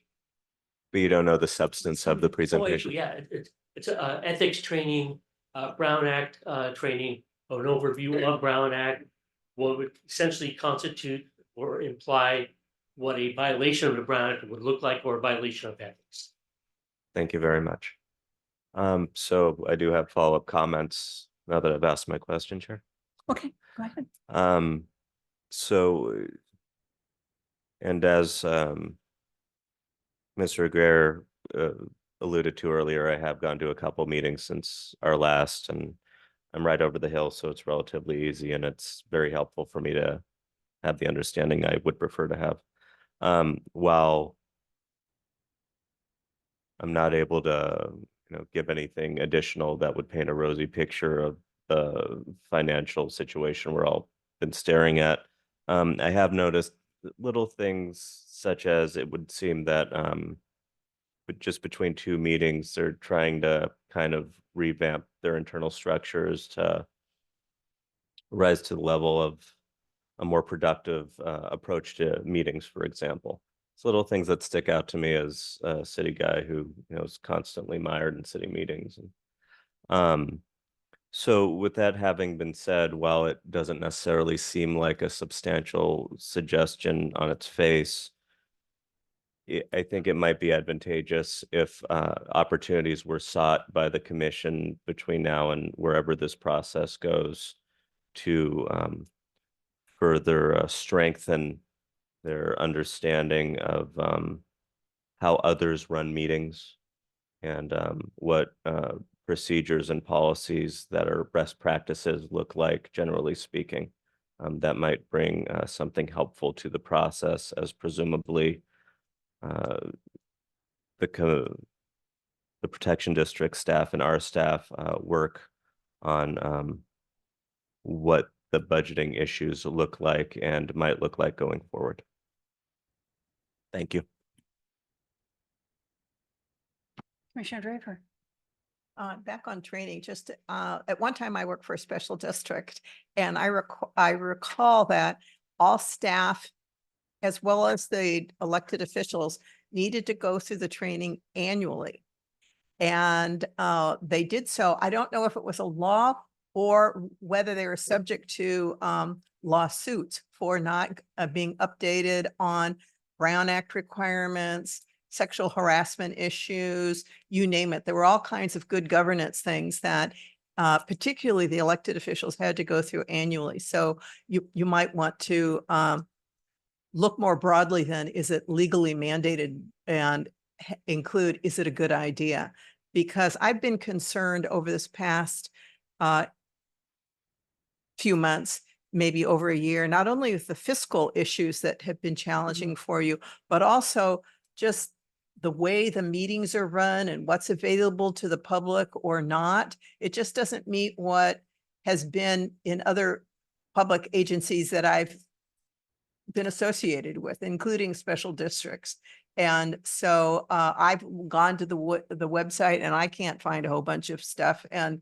But you don't know the substance of the presentation? Yeah, it's ethics training, Brown Act training, or an overview of Brown Act, what would essentially constitute or imply what a violation of the Brown Act would look like, or a violation of ethics. Thank you very much. So I do have follow-up comments now that I've asked my question, Chair. Okay, go ahead. So, and as Mr. Aguirre alluded to earlier, I have gone to a couple meetings since our last, and I'm right over the hill, so it's relatively easy, and it's very helpful for me to have the understanding I would prefer to have. While I'm not able to, give anything additional that would paint a rosy picture of the financial situation we're all been staring at, I have noticed little things such as it would seem that but just between two meetings, they're trying to kind of revamp their internal structures to rise to the level of a more productive approach to meetings, for example. It's little things that stick out to me as a city guy who is constantly mired in city meetings. So with that having been said, while it doesn't necessarily seem like a substantial suggestion on its face, I think it might be advantageous if opportunities were sought by the commission between now and wherever this process goes to further strengthen their understanding of how others run meetings and what procedures and policies that are best practices look like, generally speaking. That might bring something helpful to the process, as presumably the protection district staff and our staff work on what the budgeting issues look like and might look like going forward. Thank you. Commissioner Draper. Back on training, just at one time I worked for a special district, and I recall that all staff, as well as the elected officials, needed to go through the training annually. And they did so. I don't know if it was a law or whether they were subject to lawsuits for not being updated on Brown Act requirements, sexual harassment issues, you name it. There were all kinds of good governance things that particularly the elected officials had to go through annually. So you might want to look more broadly than, is it legally mandated, and include, is it a good idea? Because I've been concerned over this past few months, maybe over a year, not only with the fiscal issues that have been challenging for you, but also just the way the meetings are run and what's available to the public or not. It just doesn't meet what has been in other public agencies that I've been associated with, including special districts. And so I've gone to the website and I can't find a whole bunch of stuff. And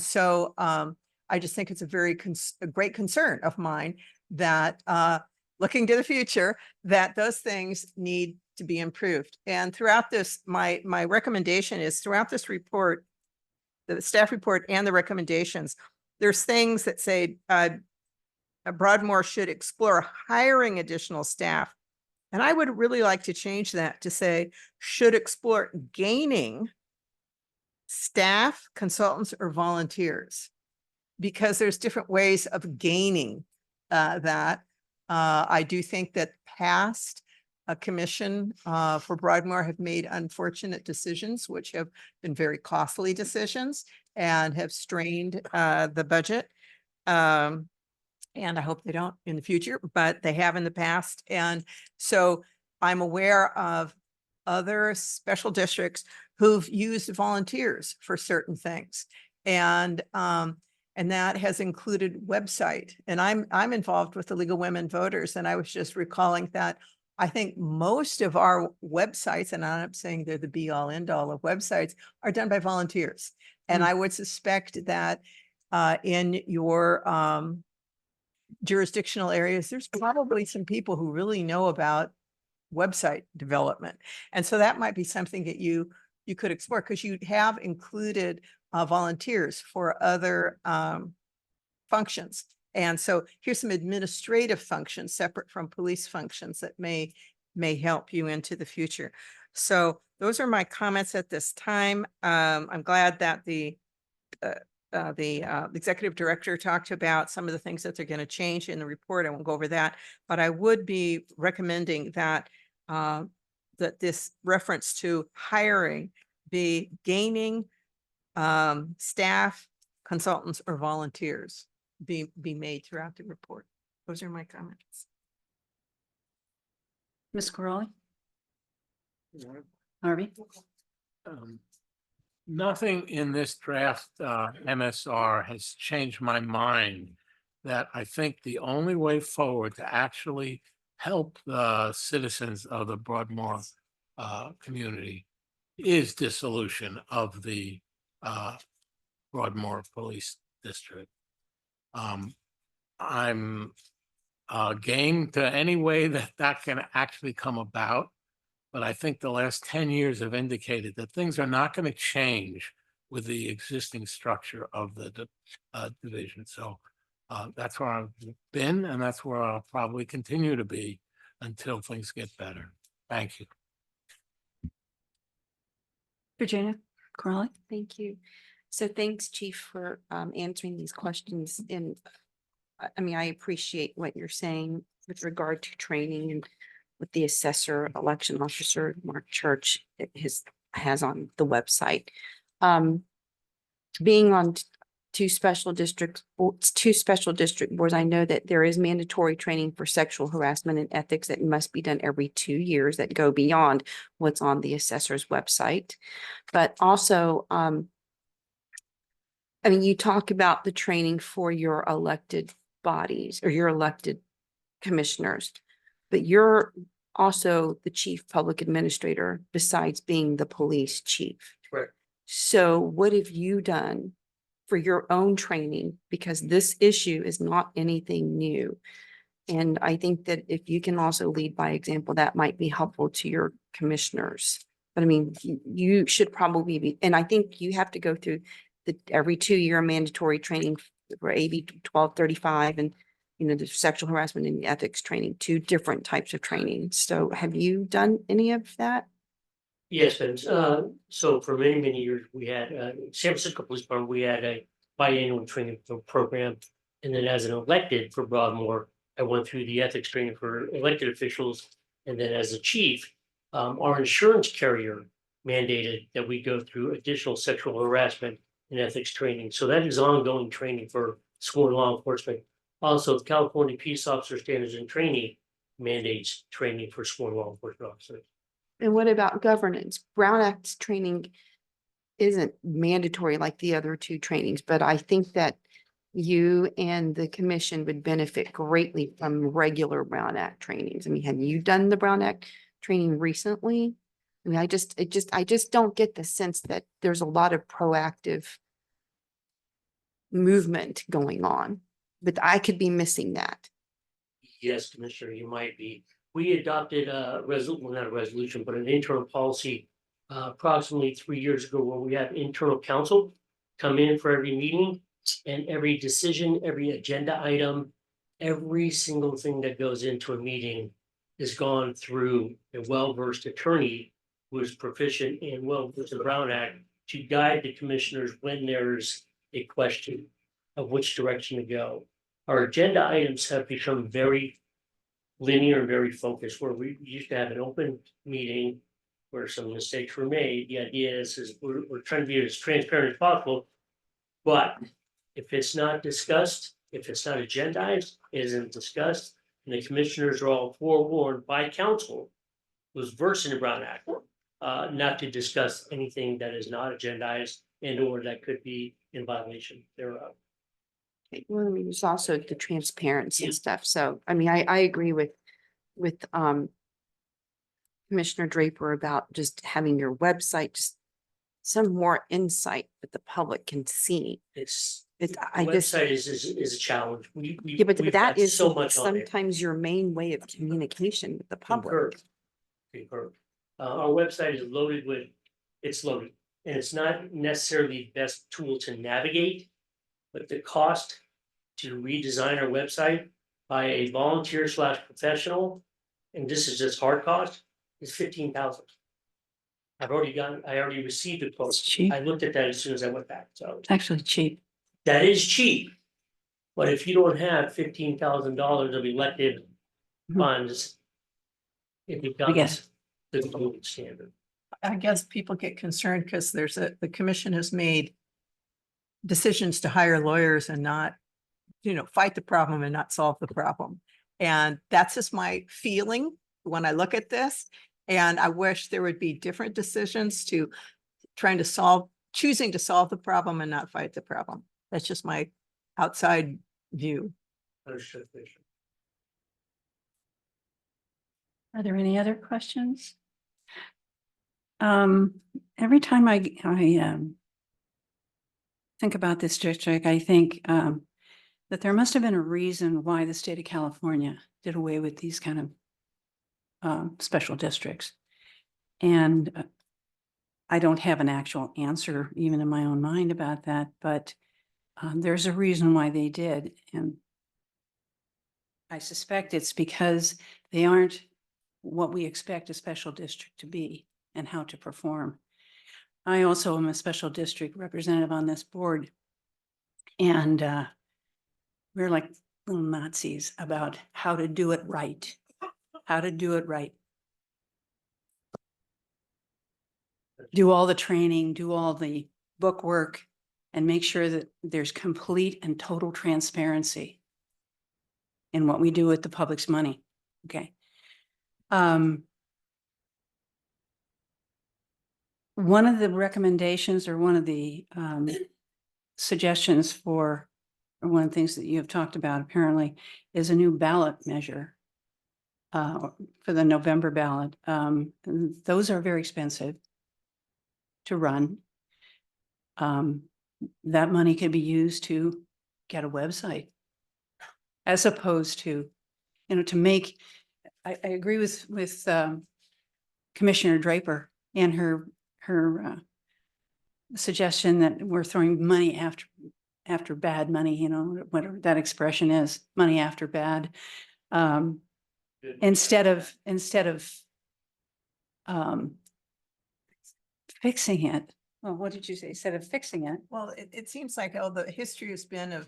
so I just think it's a great concern of mine that looking to the future, that those things need to be improved. And throughout this, my recommendation is throughout this report, the staff report and the recommendations, there's things that say Broadmoor should explore hiring additional staff. And I would really like to change that to say, should explore gaining staff, consultants, or volunteers, because there's different ways of gaining that. I do think that past commission for Broadmoor have made unfortunate decisions, which have been very costly decisions and have strained the budget. And I hope they don't in the future, but they have in the past. And so I'm aware of other special districts who've used volunteers for certain things. And that has included website. And I'm involved with the League of Women Voters. And I was just recalling that I think most of our websites, and I'm not saying they're the be all end all of websites, are done by volunteers. And I would suspect that in your jurisdictional areas, there's probably some people who really know about website development. And so that might be something that you could explore, because you have included volunteers for other functions. And so here's some administrative functions separate from police functions that may help you into the future. So those are my comments at this time. I'm glad that the executive director talked about some of the things that they're going to change in the report. I won't go over that, but I would be recommending that that this reference to hiring be gaining staff, consultants, or volunteers be made throughout the report. Those are my comments. Ms. Corrali? Harvey? Nothing in this draft MSR has changed my mind that I think the only way forward to actually help the citizens of the Broadmoor community is dissolution of the Broadmoor Police District. I'm game to any way that can actually come about. But I think the last 10 years have indicated that things are not going to change with the existing structure of the division. So that's where I've been, and that's where I'll probably continue to be until things get better. Thank you. Virginia Corrali? Thank you. So thanks, Chief, for answering these questions. And I mean, I appreciate what you're saying with regard to training and with the assessor, election officer, Mark Church has on the website. Being on two special district boards, I know that there is mandatory training for sexual harassment and ethics that must be done every 2 years that go beyond what's on the assessor's website. But also, I mean, you talk about the training for your elected bodies or your elected commissioners, but you're also the chief public administrator besides being the police chief. Right. So what have you done for your own training? Because this issue is not anything new. And I think that if you can also lead by example, that might be helpful to your commissioners. But I mean, you should probably be, and I think you have to go through the every 2-year mandatory training for AB 1235 and the sexual harassment and ethics training, 2 different types of training. So have you done any of that? Yes, but so for many, many years, we had San Francisco Police Department, we had a biannual training program. And then as an elected for Broadmoor, I went through the ethics training for elected officials. And then as a chief, our insurance carrier mandated that we go through additional sexual harassment and ethics training. So that is ongoing training for sworn law enforcement. Also, the California Peace Officer Standards and Training mandates training for sworn law enforcement officers. And what about governance? Brown Act training isn't mandatory like the other 2 trainings, but I think that you and the commission would benefit greatly from regular Brown Act trainings. I mean, have you done the Brown Act training recently? I mean, I just don't get the sense that there's a lot of proactive movement going on, but I could be missing that. Yes, Commissioner, you might be. We adopted a resolution, not a resolution, but an internal policy approximately 3 years ago where we have internal counsel come in for every meeting and every decision, every agenda item, every single thing that goes into a meeting is gone through a well-versed attorney who is proficient and well-versed in the Brown Act to guide the commissioners when there's a question of which direction to go. Our agenda items have become very linear and very focused, where we used to have an open meeting where some mistakes were made. The idea is we're trying to be as transparent as possible. But if it's not discussed, if it's not agendized, it isn't discussed, and the commissioners are all forewarned by counsel who's versed in the Brown Act, not to discuss anything that is not agendized and or that could be in violation thereof. Well, I mean, there's also the transparency and stuff. So, I mean, I agree with Commissioner Draper about just having your website, just some more insight that the public can see. It's I just, website is a challenge. yeah, but we've that got is so much on it. sometimes your main way of communication with the public. Concur. Our website is loaded with, it's loaded. And it's not necessarily the best tool to navigate, but the cost to redesign our website by a volunteer / professional, and this is just hard cost, is 15,000. I already received the quote. It's cheap. I looked at that as soon as I went back, so It's actually cheap. that is cheap. But if you don't have $15,000 of elected Mhm. funds, it guess. becomes the gold standard. I guess people get concerned because the commission has made decisions to hire lawyers and not, fight the problem and not solve the problem. And that's just my feeling when I look at this. And I wish there would be different decisions to choosing to solve the problem and not fight the problem. That's just my outside view. Understood, Commissioner. Are there any other questions? Every time I think about this district, I think that there must have been a reason why the state of California did away with these kind of special districts. And I don't have an actual answer even in my own mind about that, but there's a reason why they did. And I suspect it's because they aren't what we expect a special district to be and how to perform. I also am a special district representative on this board. And we're like little Nazis about how to do it right. How to do it right. Do all the training, do all the book work, and make sure that there's complete and total transparency in what we do with the public's money. Okay. One of the recommendations or one of the suggestions or one of the things that you have talked about apparently is a new ballot measure for the November ballot. And those are very expensive to run. That money could be used to get a website as opposed to, to make, I agree with Commissioner Draper and her suggestion that we're throwing money after bad money, whatever that expression is, money after bad. Instead of fixing it. Well, what did you say? Instead of fixing it. Well, it seems like the history has been of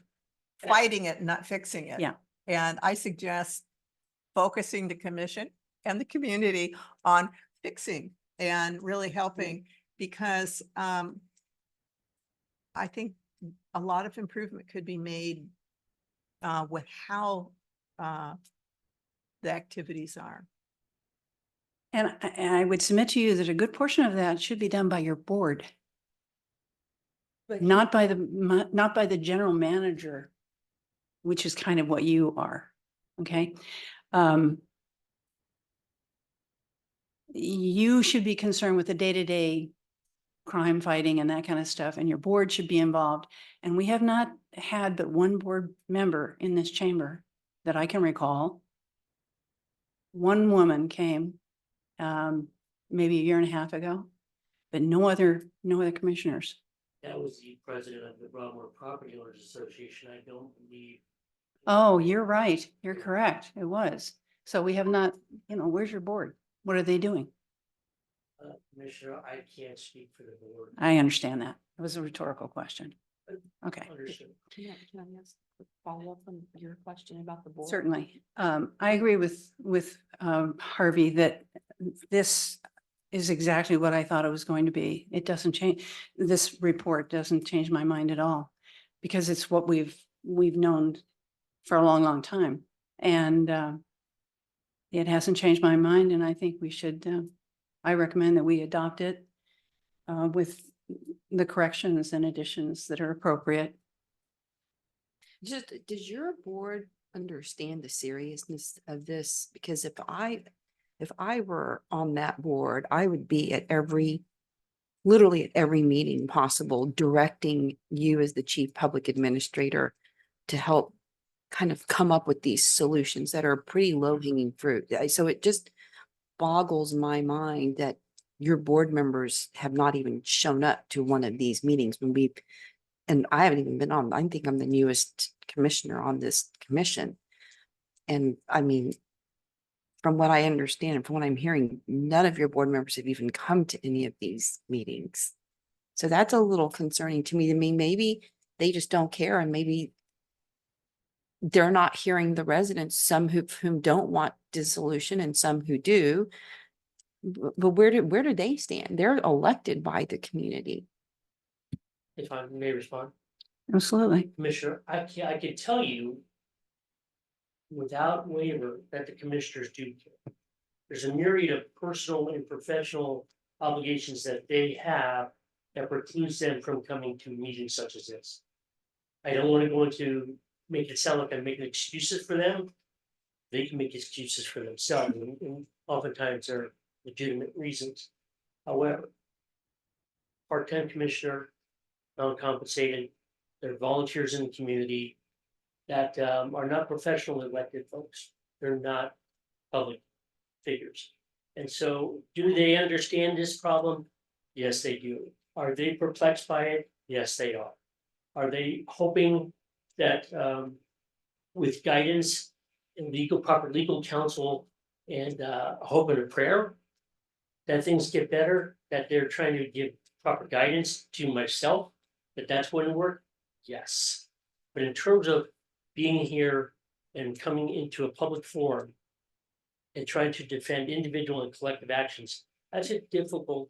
fighting it, not fixing it. Yeah. And I suggest focusing the commission and the community on fixing and really helping, because I think a lot of improvement could be made with how the activities are. And I would submit to you that a good portion of that should be done by your board. Not by the general manager, which is kind of what you are. Okay. You should be concerned with the day-to-day crime fighting and that kind of stuff, and your board should be involved. And we have not had but one board member in this chamber that I can recall. One woman came maybe a year and a half ago, but no other commissioners. That was the president of the Broadmoor Property Owners Association. I don't believe. Oh, you're right. You're correct. It was. So we have not, where's your board? What are they doing? Commissioner, I can't speak for the board. I understand that. It was a rhetorical question. Okay, Understood. Can I ask a follow-up on your question about the board? certainly. I agree with Harvey that this is exactly what I thought it was going to be. It doesn't change. This report doesn't change my mind at all, because it's what we've known for a long, long time. And it hasn't changed my mind. And I think we should, I recommend that we adopt it with the corrections and additions that are appropriate. Just, does your board understand the seriousness of this? Because if I were on that board, I would be at literally at every meeting possible, directing you as the chief public administrator to help kind of come up with these solutions that are pretty low hanging fruit. So it just boggles my mind that your board members have not even shown up to one of these meetings when we, and I haven't even been on, I think I'm the newest commissioner on this commission. And I mean, from what I understand and from what I'm hearing, none of your board members have even come to any of these meetings. So that's a little concerning to me. I mean, maybe they just don't care and maybe they're not hearing the residents, some whom don't want dissolution and some who do. But where do they stand? They're elected by the community. If I may respond, Absolutely. Commissioner, I can tell you without waiver that the commissioners do care. There's a myriad of personal and professional obligations that they have that precludes them from coming to meetings such as this. I don't want to go into make it sound like I'm making excuses for them. They can make excuses for themselves, and oftentimes they're legitimate reasons. However, part-time commissioner, non-compensated, they're volunteers in the community that are not professional elected folks. They're not public figures. And so, do they understand this problem? Yes, they do. Are they perplexed by it? Yes, they are. Are they hoping that with guidance and proper legal counsel and hope and a prayer that things get better, that they're trying to give proper guidance to myself, that's wouldn't work? Yes. But in terms of being here and coming into a public forum and trying to defend individual and collective actions, that's a difficult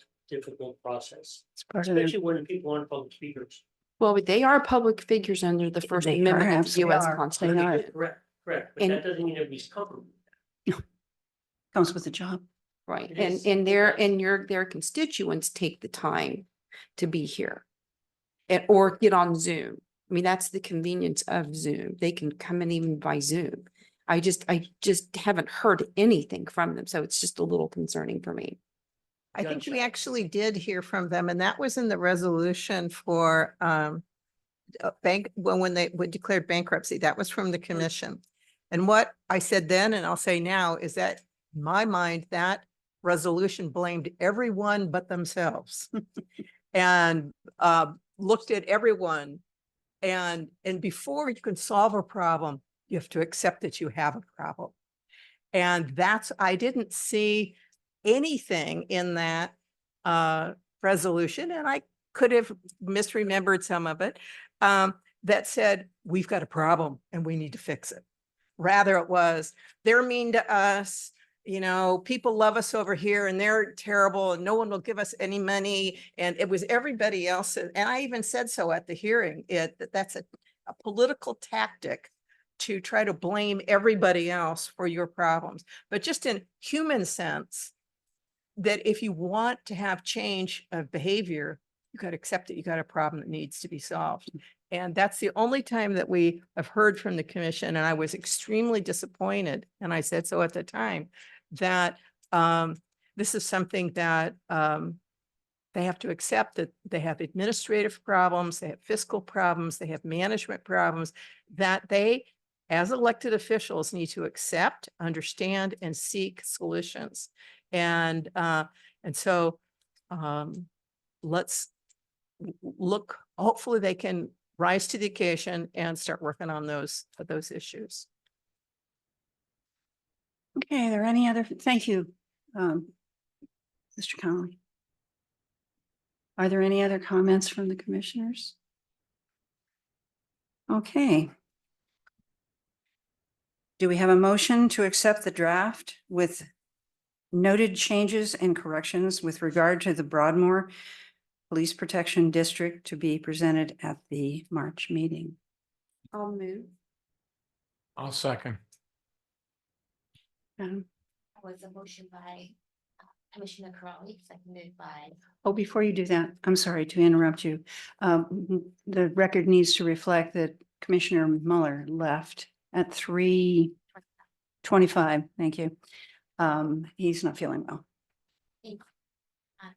process, It's part of their, especially when people aren't public speakers. Well, but they are public figures under the First They Amendment of perhaps the US are. Constitution. Correct, but And- that doesn't mean everybody's comfortable. comes with the job. Right, It and is. their constituents take the time to be here. Or get on Zoom. I mean, that's the convenience of Zoom. They can come in even by Zoom. I just haven't heard anything from them, so it's just a little concerning for me. I think we Gotcha. actually did hear from them, and that was in the resolution for bank, when they declared bankruptcy, that was from the commission. And what I said then, and I'll say now, is that in my mind, that resolution blamed everyone but themselves. And looked at everyone. And before you can solve a problem, you have to accept that you have a problem. And I didn't see anything in that resolution, and I could have misremembered some of it, that said, we've got a problem and we need to fix it. Rather, it was, they're mean to us, you know, people love us over here and they're terrible and no one will give us any money. And it was everybody else. And I even said so at the hearing, that's a political tactic to try to blame everybody else for your problems. But just in human sense, that if you want to have change of behavior, you got to accept that you got a problem that needs to be solved. And that's the only time that we have heard from the commission. And I was extremely disappointed. And I said so at the time that this is something that they have to accept, that they have administrative problems, they have fiscal problems, they have management problems, that they, as elected officials, need to accept, understand, and seek solutions. And so let's look, hopefully they can rise to the occasion and start working on those issues. Okay, are there any other, thank you, Mr. Connolly. Are there any other comments from the commissioners? Okay. Do we have a motion to accept the draft with noted changes and corrections with regard to the Broadmoor Police Protection District to be presented at the March meeting? I'll move. I'll second. Um, That was a motion by Commissioner Crowley, seconded by Oh, before you do that, I'm sorry to interrupt you. The record needs to reflect that Commissioner Mueller left at 3:25. Thank you. He's not feeling well.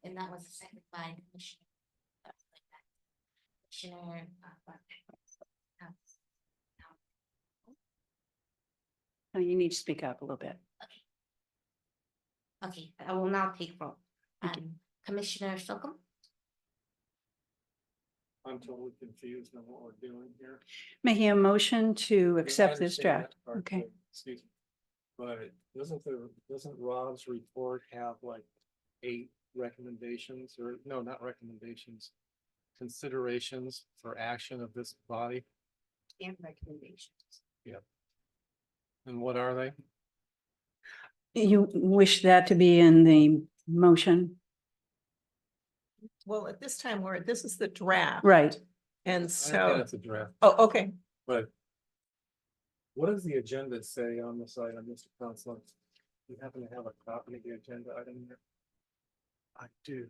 and that was a second by Commissioner. Commissioner. You need to speak up a little bit. Okay, I will now take roll. Thank you. Commissioner Slocum, I'm totally confused on what we're doing here. Making a motion to I accept this understand draft. that part, Okay. but- Excuse me. But doesn't Rob's report have like 8 recommendations or no, not recommendations, considerations for action of this body? And recommendations. And what are they? You wish that to be in the motion? Well, at this time, this is the draft. Right. And I understand so, it's a draft, oh, okay. but what does the agenda say on this item, Mr. Counselor? You happen to have a copy of the agenda item here? I do.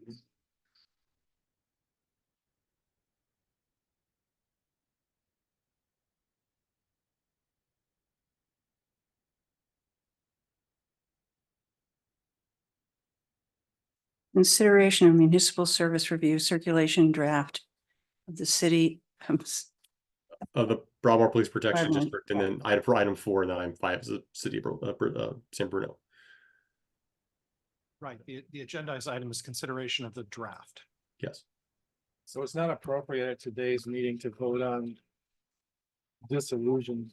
Consideration of municipal service review circulation draft of the city. Of the Broadmoor Police Protection Broadmoor, District, and then item for item 4, and then item 5 is the city of San Bruno. Right, the agendized item is consideration of the draft. Yes. So it's not appropriate at today's meeting to vote on disillusion.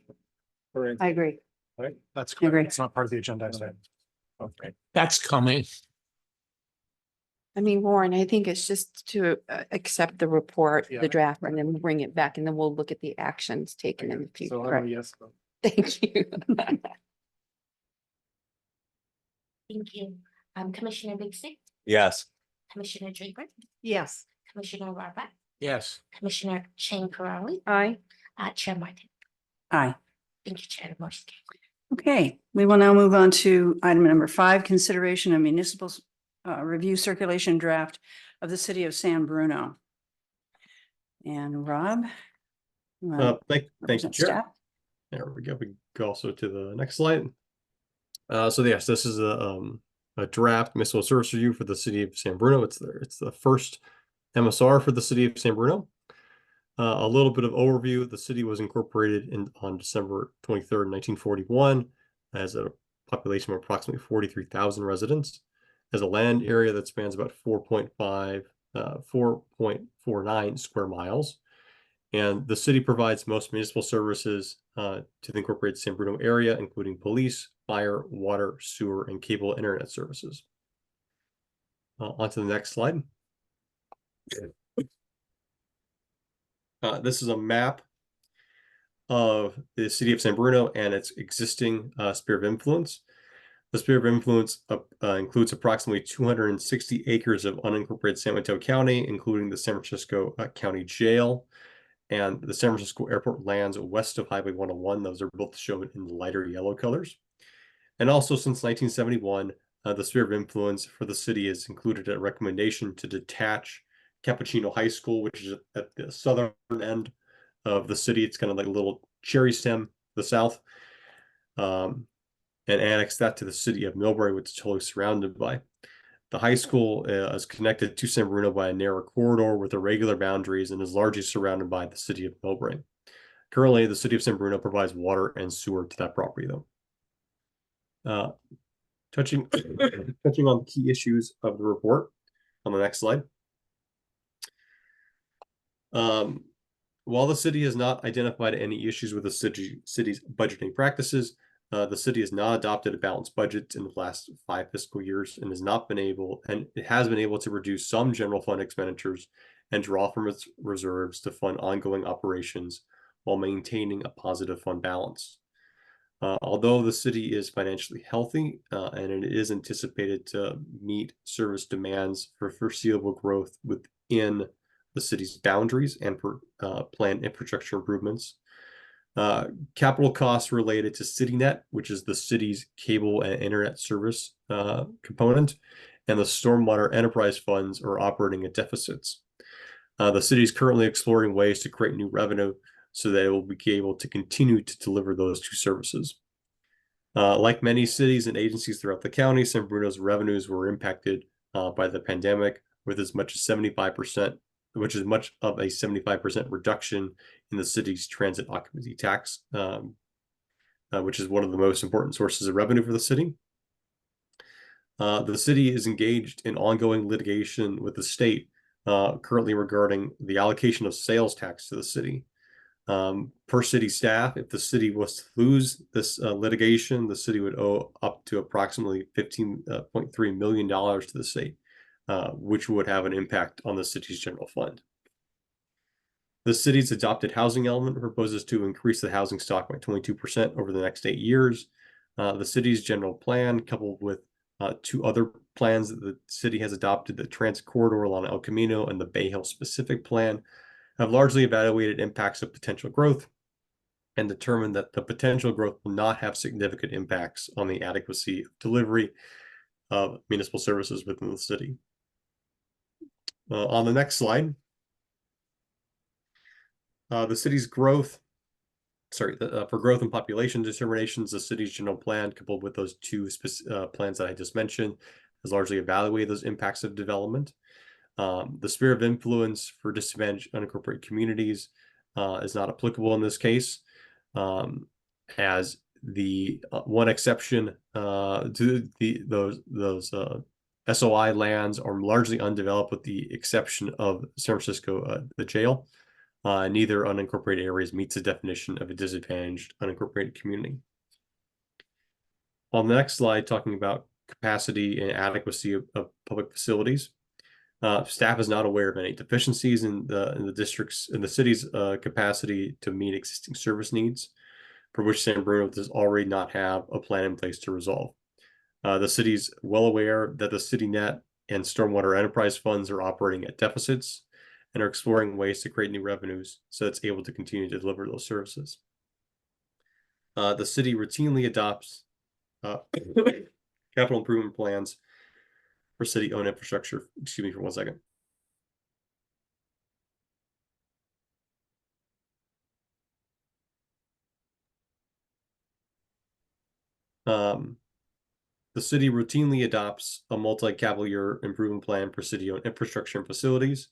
For I instance, agree. right? That's Agree. correct. It's not part of the agendized item. Okay. That's coming. I mean, Warren, I think it's just to accept the report, Yeah. the draft, and then we'll bring it back and then we'll look at the actions taken in the future. So I'm a yes vote. Thank you. thank you. Commissioner Bixby, Yes. Commissioner Draper, Yes. Commissioner Rabak, Yes. Commissioner Chang Karawi, Aye. Chair Martin. Aye. Thank you, Chair. The motion carries. Okay, we will now move on to item number 5, consideration of municipal review circulation draft of the city of San Bruno. And Rob? you wanna Thank you, represent Chair. staff? There we go. We go also to the next slide. So yes, this is a draft municipal service review for the city of San Bruno. It's the first MSR for the city of San Bruno. A little bit of overview. The city was incorporated on December 23rd, 1941, as a population of approximately 43,000 residents, as a land area that spans about 4.49 square miles. And the city provides most municipal services to the incorporated San Bruno area, including police, fire, water, sewer, and cable internet services. On to the next slide. This is a map of the city of San Bruno and its existing sphere of influence. The sphere of influence includes approximately 260 acres of unincorporated San Mateo County, including the San Francisco County Jail and the San Francisco Airport lands west of Highway 101. Those are both shown in the lighter yellow colors. And also since 1971, the sphere of influence for the city has included a recommendation to detach Cappuccino High School, which is at the southern end of the city. It's kind of like a little cherry stem to the south, and annex that to the city of Millbrae, which is totally surrounded by. The high school is connected to San Bruno by a narrow corridor with irregular boundaries and is largely surrounded by the city of Millbrae. Currently, the city of San Bruno provides water and sewer to that property, though. Touching on key issues of the report on the next slide. While the city has not identified any issues with the city's budgeting practices, the city has not adopted a balanced budget in the last 5 fiscal years and it has been able to reduce some general fund expenditures and draw from its reserves to fund ongoing operations while maintaining a positive fund balance. Although the city is financially healthy and it is anticipated to meet service demands for foreseeable growth within the city's boundaries and for planned infrastructure improvements, capital costs related to CityNet, which is the city's cable and internet service component, and the stormwater enterprise funds are operating at deficits. The city is currently exploring ways to create new revenue so that it will be able to continue to deliver those two services. Like many cities and agencies throughout the county, San Bruno's revenues were impacted by the pandemic, with as much as 75%, which is much of a 75% reduction in the city's transit occupancy tax, which is one of the most important sources of revenue for the city. The city is engaged in ongoing litigation with the state currently regarding the allocation of sales tax to the city. Per city staff, if the city was to lose this litigation, the city would owe up to approximately $15.3 million to the state, which would have an impact on the city's general fund. The city's adopted housing element proposes to increase the housing stock by 22% over the next 8 years. The city's general plan, coupled with 2 other plans that the city has adopted, the Transit Corridor along El Camino and the Bay Hill Specific Plan, have largely evaluated impacts of potential growth and determined that the potential growth will not have significant impacts on the adequacy of delivery of municipal services within the city. On the next slide, the city's growth, for growth and population determinations, the city's general plan, coupled with those 2 plans that I just mentioned, has largely evaluated those impacts of development. The sphere of influence for disadvantaged unincorporated communities is not applicable in this case, as the one exception to those SOI lands are largely undeveloped, with the exception of San Francisco, the jail. Neither unincorporated areas meets the definition of a disadvantaged unincorporated community. On the next slide, talking about capacity and adequacy of public facilities. Staff is not aware of any deficiencies in the city's capacity to meet existing service needs, for which San Bruno does already not have a plan in place to resolve. The city's well aware that the city net and stormwater enterprise funds are operating at deficits and are exploring ways to create new revenues so it's able to continue to deliver those services. The city routinely adopts capital improvement plans for city-owned infrastructure. Excuse me for 1 second. The city routinely adopts a multi-capital year improvement plan for city-owned infrastructure and facilities.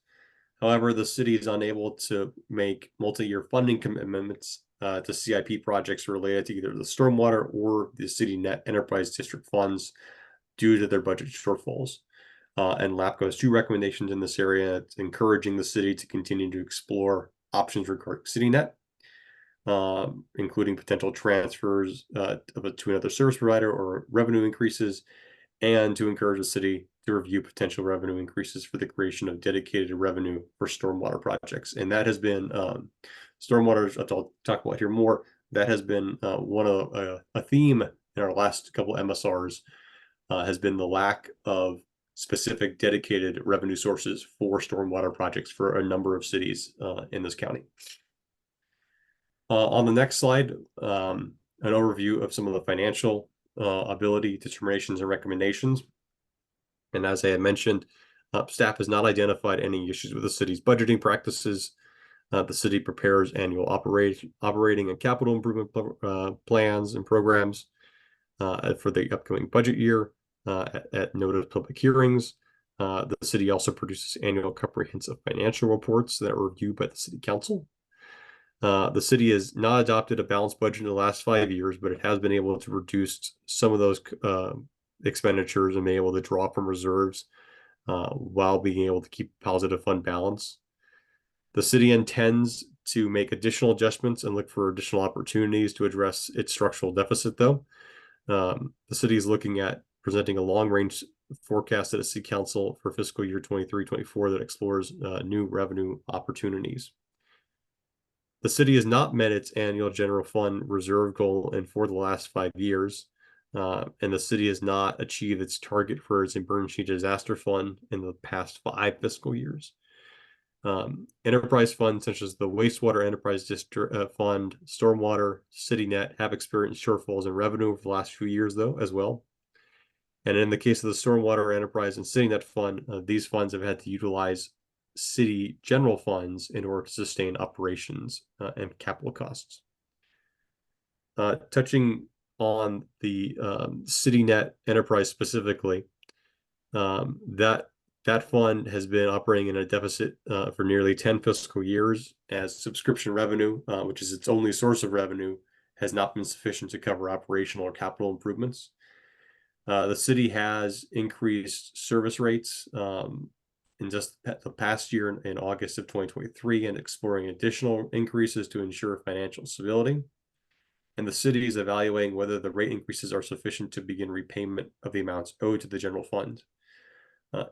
However, the city is unable to make multi-year funding commitments to CIP projects related to either the stormwater or the city net enterprise district funds due to their budget shortfalls. And LAFCo has 2 recommendations in this area. It's encouraging the city to continue to explore options regarding CityNet, including potential transfers to another service provider or revenue increases, and to encourage the city to review potential revenue increases for the creation of dedicated revenue for stormwater projects. And that has been stormwater, I'll talk about here more. That has been one of a theme in our last couple MSRs, has been the lack of specific dedicated revenue sources for stormwater projects for a number of cities in this county. On the next slide, an overview of some of the financial ability determinations and recommendations. And as I had mentioned, staff has not identified any issues with the city's budgeting practices. The city prepares annual operating and capital improvement plans and programs for the upcoming budget year at noted public hearings. The city also produces annual comprehensive financial reports that are reviewed by the city council. The city has not adopted a balanced budget in the last 5 years, but it has been able to reduce some of those expenditures and be able to draw from reserves while being able to keep positive fund balance. The city intends to make additional adjustments and look for additional opportunities to address its structural deficit, though. The city is looking at presenting a long-range forecast at a city council for fiscal year 23-24 that explores new revenue opportunities. The city has not met its annual general fund reserve goal for the last 5 years, and the city has not achieved its target for its emergency disaster fund in the past 5 fiscal years. Enterprise funds such as the wastewater enterprise district fund, stormwater, CityNet have experienced shortfalls in revenue over the last few years, though, as well. And in the case of the stormwater enterprise and CityNet fund, these funds have had to utilize city general funds in order to sustain operations and capital costs. Touching on the CityNet enterprise specifically, that fund has been operating in a deficit for nearly 10 fiscal years, as subscription revenue, which is its only source of revenue, has not been sufficient to cover operational or capital improvements. The city has increased service rates in just the past year in August of 2023 and exploring additional increases to ensure financial stability. And the city is evaluating whether the rate increases are sufficient to begin repayment of the amounts owed to the general fund.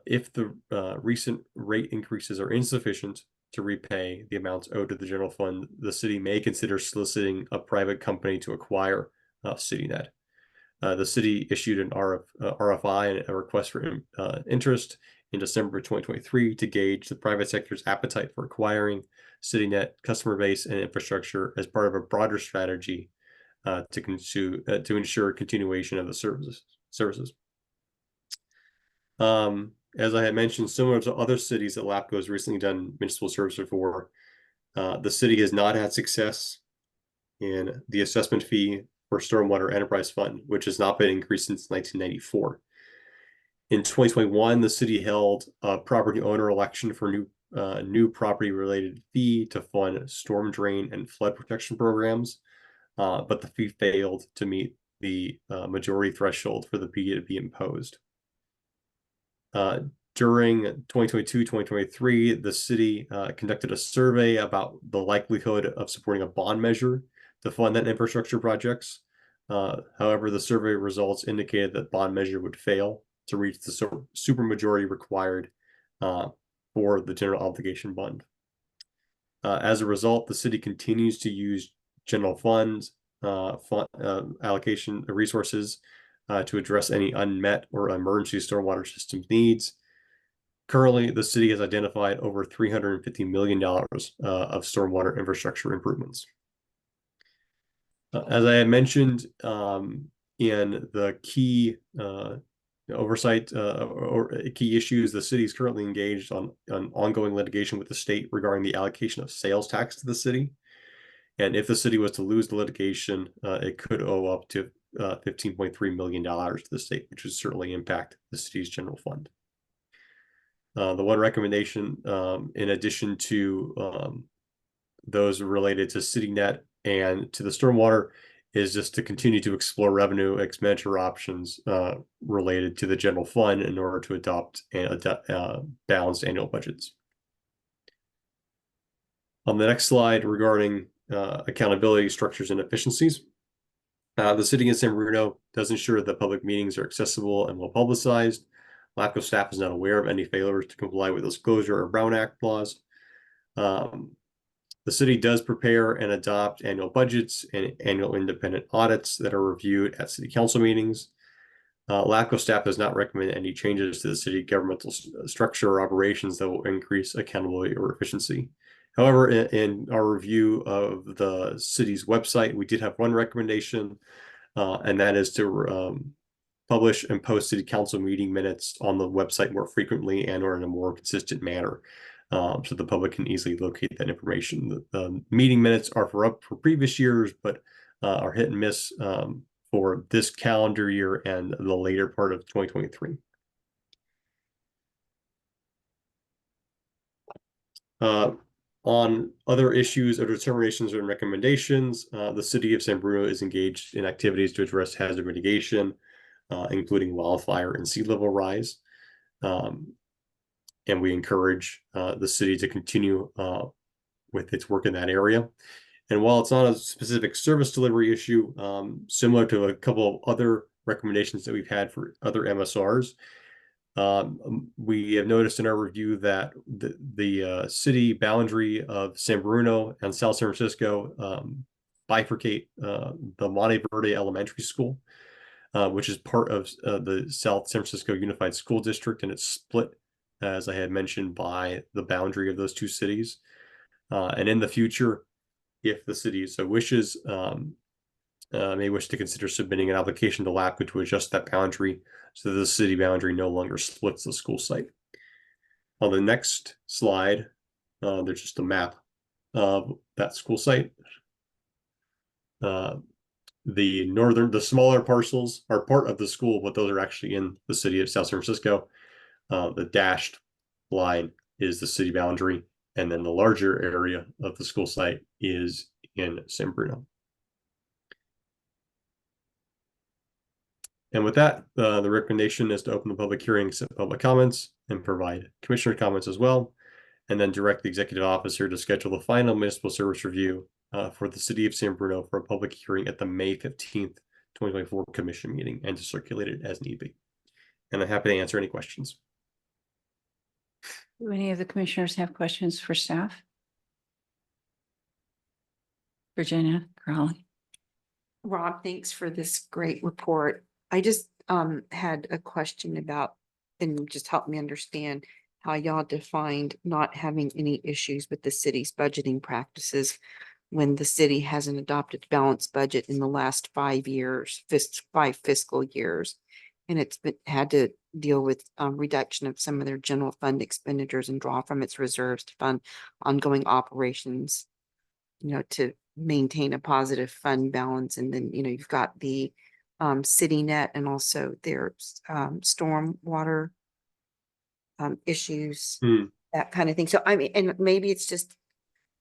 If the recent rate increases are insufficient to repay the amounts owed to the general fund, the city may consider soliciting a private company to acquire CityNet. The city issued an RFI and a request for interest in December 2023 to gauge the private sector's appetite for acquiring CityNet customer base and infrastructure as part of a broader strategy to ensure continuation of the services. As I had mentioned, similar to other cities that LAFCo has recently done municipal services for, the city has not had success in the assessment fee for Stormwater Enterprise Fund, which has not been increased since 1994. In 2021, the city held a property owner election for new property related fee to fund storm drain and flood protection programs, but the fee failed to meet the majority threshold for the fee to be imposed. During 2022-2023, the city conducted a survey about the likelihood of supporting a bond measure to fund that infrastructure projects. However, the survey results indicated that bond measure would fail to reach the supermajority required for the general obligation bond. As a result, the city continues to use general funds allocation resources to address any unmet or emergency stormwater system needs. Currently, the city has identified over $350 million of stormwater infrastructure improvements. As I had mentioned in the key oversight or key issues, the city is currently engaged on ongoing litigation with the state regarding the allocation of sales tax to the city. And if the city was to lose the litigation, it could owe up to $15.3 million to the state, which would certainly impact the city's general fund. The one recommendation, in addition to those related to CityNet and to the stormwater, is just to continue to explore revenue expenditure options related to the general fund in order to adopt balanced annual budgets. On the next slide, regarding accountability structures and efficiencies, the city of San Bruno does ensure that public meetings are accessible and well publicized. LAFCo staff is not aware of any failures to comply with disclosure or Brown Act laws. The city does prepare and adopt annual budgets and annual independent audits that are reviewed at city council meetings. LAFCo staff does not recommend any changes to the city governmental structure or operations that will increase accountability or efficiency. However, in our review of the city's website, we did have one recommendation, and that is to publish and post city council meeting minutes on the website more frequently and or in a more consistent manner, so the public can easily locate that information. The meeting minutes are for previous years, but are hit and miss for this calendar year and the later part of 2023. On other issues or determinations and recommendations, the city of San Bruno is engaged in activities to address hazard mitigation, including wildfire and sea level rise. And we encourage the city to continue with its work in that area. And while it's not a specific service delivery issue, similar to a couple of other recommendations that we've had for other MSRs, we have noticed in our review that the city boundary of San Bruno and South San Francisco bifurcate the Monte Verde Elementary School, which is part of the South San Francisco Unified School District, and it's split, as I had mentioned, by the boundary of those two cities. And in the future, if the city so wishes, may wish to consider submitting an application to LAFCo to adjust that boundary so that the city boundary no longer splits the school site. On the next slide, there's just a map of that school site. The smaller parcels are part of the school, but those are actually in the city of South San Francisco. The dashed line is the city boundary, and then the larger area of the school site is in San Bruno. And with that, the recommendation is to open the public hearing, accept public comments, and provide commissioner comments as well. And then direct the executive officer to schedule the final municipal service review for the city of San Bruno for a public hearing at the May 15th, 2024 commission meeting, and to circulate it as need be. And I'm happy to answer any questions. Do any of the commissioners have questions for staff? Virginia, Crowley? Rob, thanks for this great report. I just had a question about, and just help me understand how y'all defined not having any issues with the city's budgeting practices when the city hasn't adopted balanced budget in the last 5 years, 5 fiscal years. And it's had to deal with reduction of some of their general fund expenditures and draw from its reserves to fund ongoing operations, to maintain a positive fund balance. And then, you've got the city net and also their stormwater issues, that kind of thing. So I mean, and maybe it's just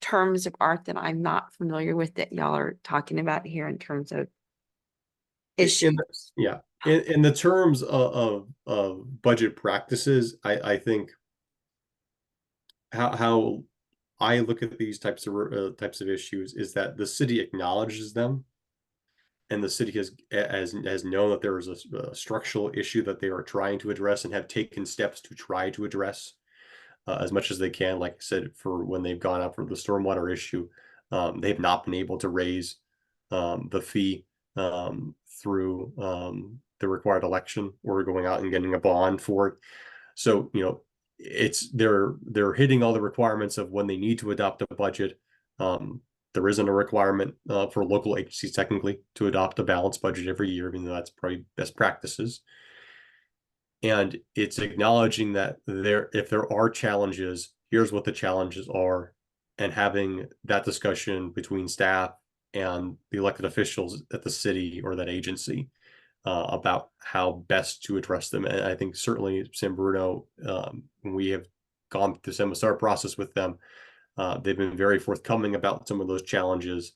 terms of art that I'm not familiar with that y'all are talking about here in terms of issues. In the terms of budget practices, I think how I look at these types of issues is that the city acknowledges them, and the city has known that there is a structural issue that they are trying to address and have taken steps to try to address as much as they can. Like I said, for when they've gone up for the stormwater issue, they've not been able to raise the fee through the required election or going out and getting a bond for it. So, they're hitting all the requirements of when they need to adopt a budget. There isn't a requirement for local agencies technically to adopt a balanced budget every year, even though that's probably best practices. And it's acknowledging that if there are challenges, here's what the challenges are, and having that discussion between staff and the elected officials at the city or that agency about how best to address them. And I think certainly San Bruno, we have gone through this MSR process with them. They've been very forthcoming about some of those challenges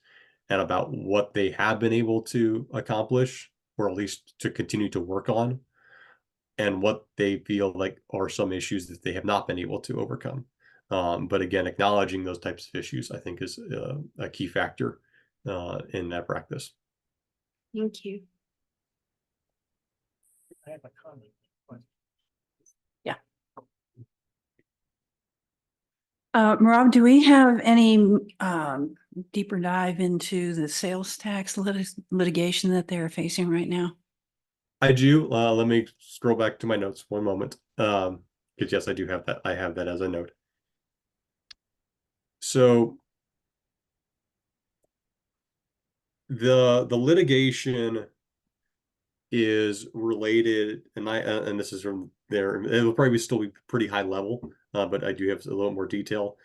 and about what they have been able to accomplish, or at least to continue to work on, and what they feel like are some issues that they have not been able to overcome. But again, acknowledging those types of issues, I think, is a key factor in that practice. Thank you. I have a comment. Rob, do we have any deeper dive into the sales tax litigation that they're facing right now? I do. Let me scroll back to my notes one moment. Because yes, I do have that. I have that as a note. So the litigation is related, and this is from there. It will probably still be pretty high level, but I do have a little more detail.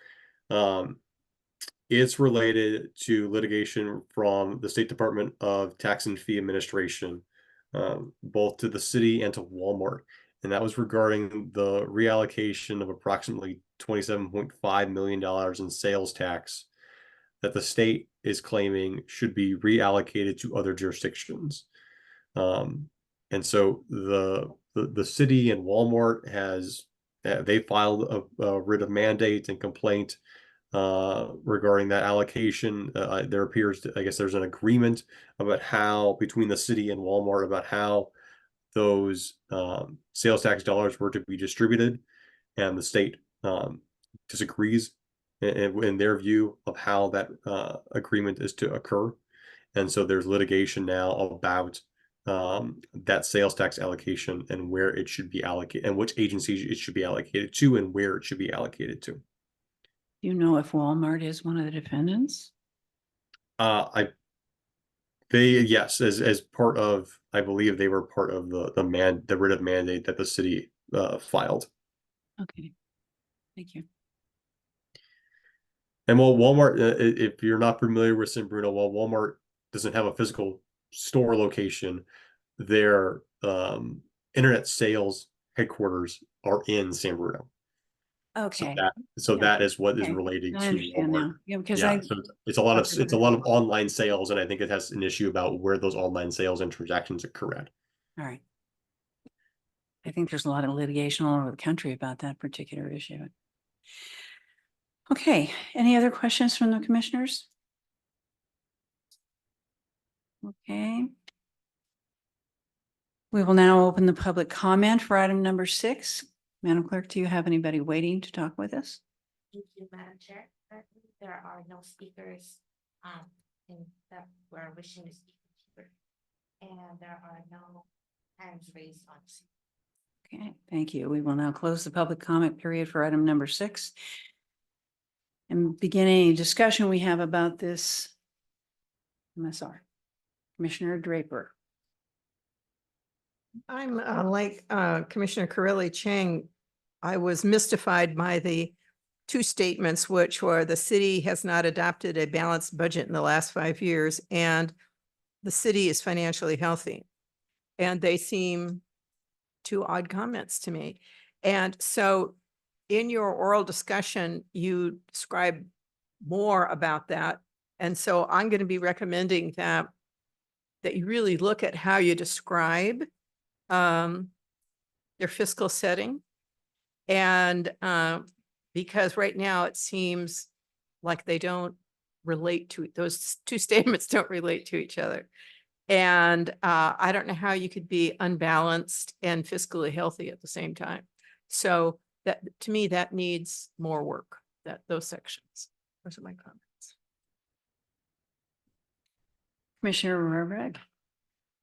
It's related to litigation from the State Department of Tax and Fee Administration, both to the city and to Walmart. And that was regarding the reallocation of approximately $27.5 million in sales tax that the state is claiming should be reallocated to other jurisdictions. And so the city and Walmart they filed a writ of mandate and complaint regarding that allocation. There appears to, I guess there's an agreement about how, between the city and Walmart, about how those sales tax dollars were to be distributed, and the state disagrees in their view of how that agreement is to occur. And so there's litigation now about that sales tax allocation and where it should be allocated, and which agencies it should be allocated to, and where it should be allocated to. Do you know if Walmart is one of the defendants? Yes, as part of, I believe they were part of the writ of mandate that the city filed. Okay, thank you. And while Walmart, if you're not familiar with San Bruno, while Walmart doesn't have a physical store location, their internet sales headquarters are in San Bruno. Okay. So Yeah. that is what is Okay. related I to understand Walmart. now. Yeah, because Yeah, so it's a lot of online sales, and I think it has an issue about where those online sales and transactions occur at. All right. I think there's a lot of litigation all over the country about that particular issue. Okay, any other questions from the commissioners? Okay. We will now open the public comment for item number 6. Madam Clerk, do you have anybody waiting to talk with us? Thank you, Madam Chair. Currently, there are no speakers, in that were wishing to speak here. And there are no hands raised on Zoom. Okay, thank you. We will now close the public comment period for item number 6. And begin any discussion we have about this MSR. Commissioner Draper. I'm like Commissioner Corelli Chang. I was mystified by the two statements, which were the city has not adopted a balanced budget in the last 5 years, and the city is financially healthy. And they seem two odd comments to me. And so in your oral discussion, you describe more about that. And so I'm going to be recommending that you really look at how you describe their fiscal setting. And because right now it seems like they don't relate to, those two statements don't relate to each other. And I don't know how you could be unbalanced and fiscally healthy at the same time. So that, to me, that needs more work, those sections. Those are my comments. Commissioner Rohrbach.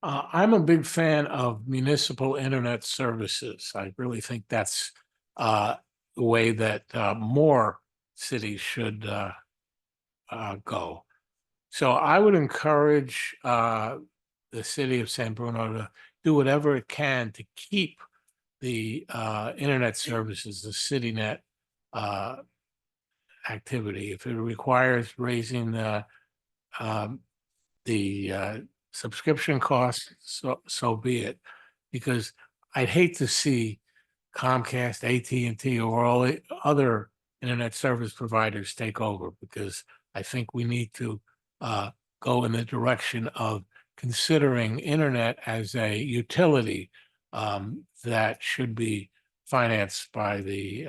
I'm a big fan of municipal internet services. I really think that's the way that more cities should go. So I would encourage the city of San Bruno to do whatever it can to keep the internet services, the CityNet activity. If it requires raising the subscription costs, so be it. Because I'd hate to see Comcast, AT&T, or all the other internet service providers take over, because I think we need to go in the direction of considering internet as a utility that should be financed by the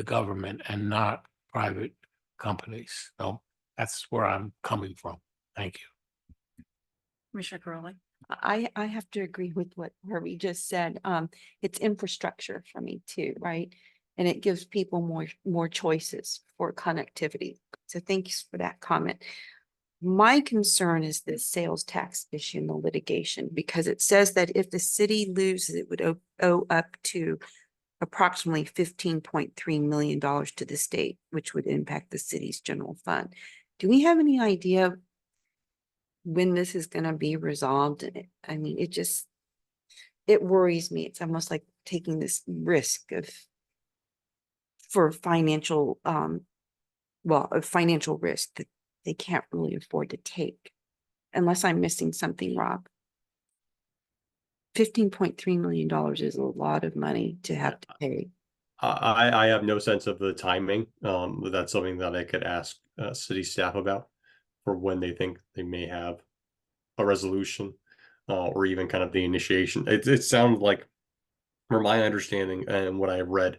government and not private companies. So that's where I'm coming from. Thank you. Commissioner Crowley. I have to agree with what Harvey just said. It's infrastructure for me too, right? And it gives people more choices for connectivity. So thanks for that comment. My concern is this sales tax issue in the litigation, because it says that if the city loses, it would owe up to approximately $15.3 million to the state, which would impact the city's general fund. Do we have any idea when this is going to be resolved? I mean, it worries me. It's almost like taking this risk for financial, a financial risk that they can't really afford to take, unless I'm missing something, Rob. $15.3 million is a lot of money to have to pay. I have no sense of the timing. But that's something that I could ask city staff about for when they think they may have a resolution or even kind of the initiation. It sounds like, from my understanding and what I read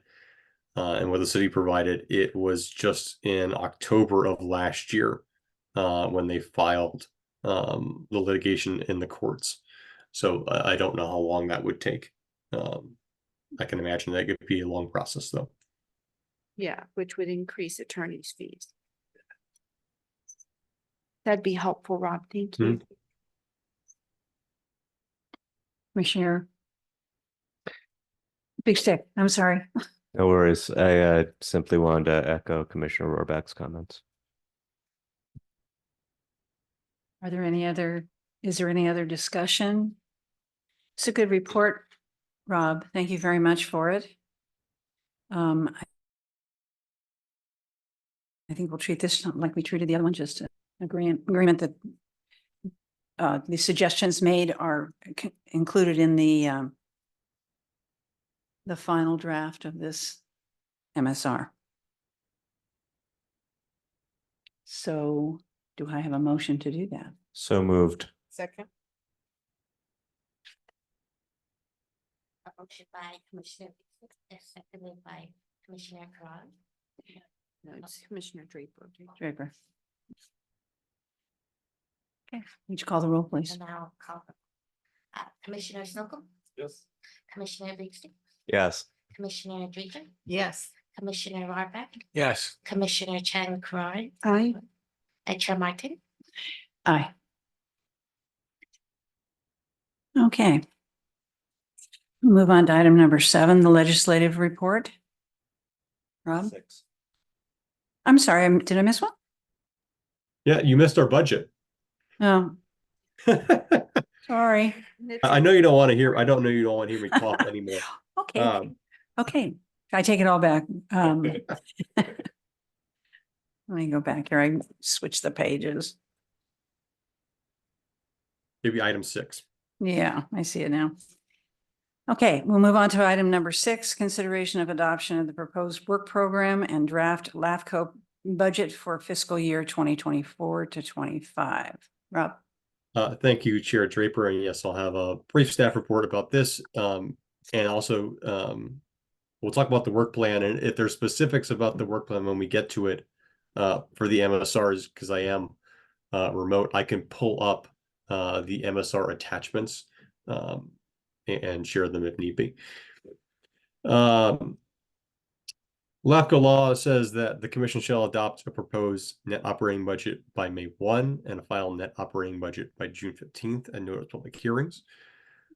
and what the city provided, it was just in October of last year when they filed the litigation in the courts. So I don't know how long that would take. I can imagine that could be a long process, though. Yeah, which would increase attorney's fees. That'd be helpful, Rob. Thank you. Commissioner Big Stick, I'm sorry. No worries. I simply wanted to echo Commissioner Rohrbach's comments. Is there any other discussion? It's a good report, Rob. Thank you very much for it. I think we'll treat this like we treated the other one, just an agreement that the suggestions made are included in the final draft of this MSR. So do I have a motion to do that? So moved. Second. Motion by Commissioner Beasley, seconded by Commissioner Karan. No, it's Commissioner Draper. Draper. Okay, would you call the roll, please? And now call. Commissioner Slocum, Yes. Commissioner Beasley, Yes. Commissioner Draper, Yes. Commissioner Ravak, Yes, Commissioner Chan Karan, Aye. and Chair Martin. Aye. Okay. Move on to item number 7, the legislative report. Rob? 6. I'm sorry, did I miss one? Yeah, you missed our budget. Oh, sorry. I know you don't want to hear, I don't know you don't want to hear me talk anymore. Okay, Um, okay, I take it all back. Let me go back here. I switched the pages. Maybe item 6. Yeah, I see it now. Okay, we'll move on to item number 6, consideration of adoption of the proposed work program and draft LAFCo budget for fiscal year 2024 to 25. Rob? Thank you, Chair Draper. And yes, I'll have a brief staff report about this. And also, we'll talk about the work plan, and if there's specifics about the work plan when we get to it, for the MSRs, because I am remote, I can pull up the MSR attachments and share them if need be. LAFCO law says that the commission shall adopt a proposed net operating budget by May 1 and a final net operating budget by June 15th and notice public hearings.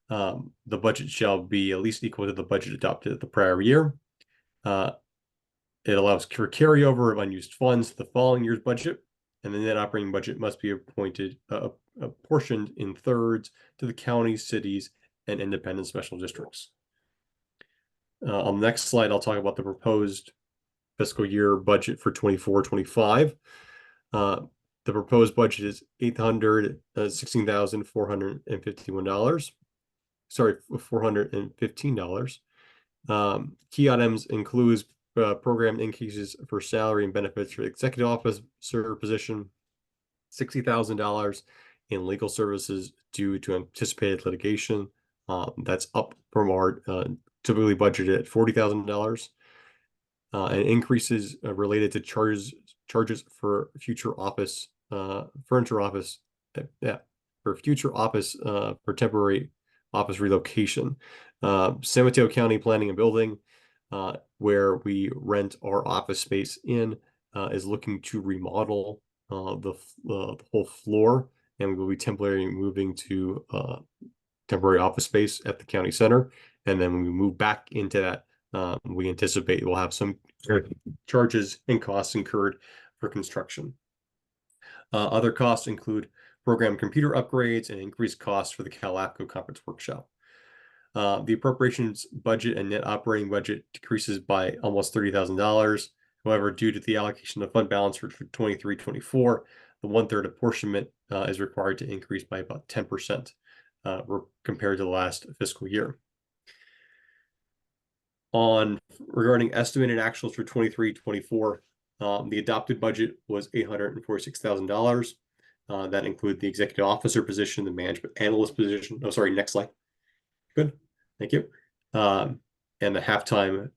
The budget shall be at least equal to the budget adopted the prior year. It allows for carryover of unused funds to the following year's budget, and the net operating budget must be apportioned in thirds to the counties, cities, and independent special districts. On the next slide, I'll talk about the proposed fiscal year budget for 24-25. The proposed budget is $16,451. Sorry, $415. Key items includes program increases for salary and benefits for the executive officer position, $60,000 in legal services due to anticipated litigation. That's up from our typically budgeted at $40,000. And increases related to charges for future office furniture office for future office for temporary office relocation. San Mateo County Planning and Building, where we rent our office space in, is looking to remodel the whole floor, and we will be temporarily moving to temporary office space at the county center. And then when we move back into that, we anticipate we'll have some charges and costs incurred for construction. Other costs include program computer upgrades and increased costs for the LAFCo conference workshop. The appropriations budget and net operating budget decreases by almost $30,000. However, due to the allocation of fund balance for 23-24, the 1/3 apportionment is required to increase by about 10% compared to the last fiscal year. Regarding estimated actuals for 23-24, the adopted budget was $846,000. That include the executive officer position, the management analyst position. Oh, sorry, next slide. Good, thank you. And the halftime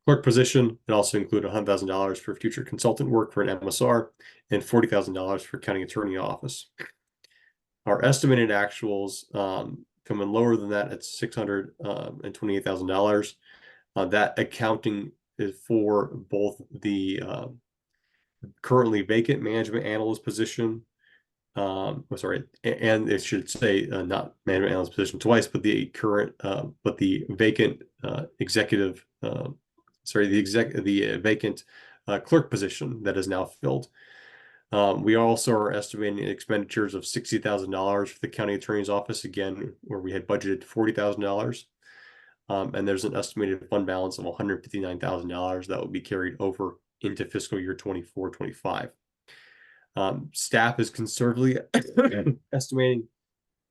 clerk position. It also included $100,000 for future consultant work for an MSR and $40,000 for county attorney office. Our estimated actuals come in lower than that at $628,000. That accounting is for both the currently vacant management analyst position. Sorry, and it should say not management analyst position twice, but the current, but the vacant executive. Sorry, the vacant clerk position that is now filled. We also are estimating expenditures of $60,000 for the county attorney's office, again, where we had budgeted $40,000. And there's an estimated fund balance of $159,000 that will be carried over into fiscal year 24-25. Staff is conservatively estimating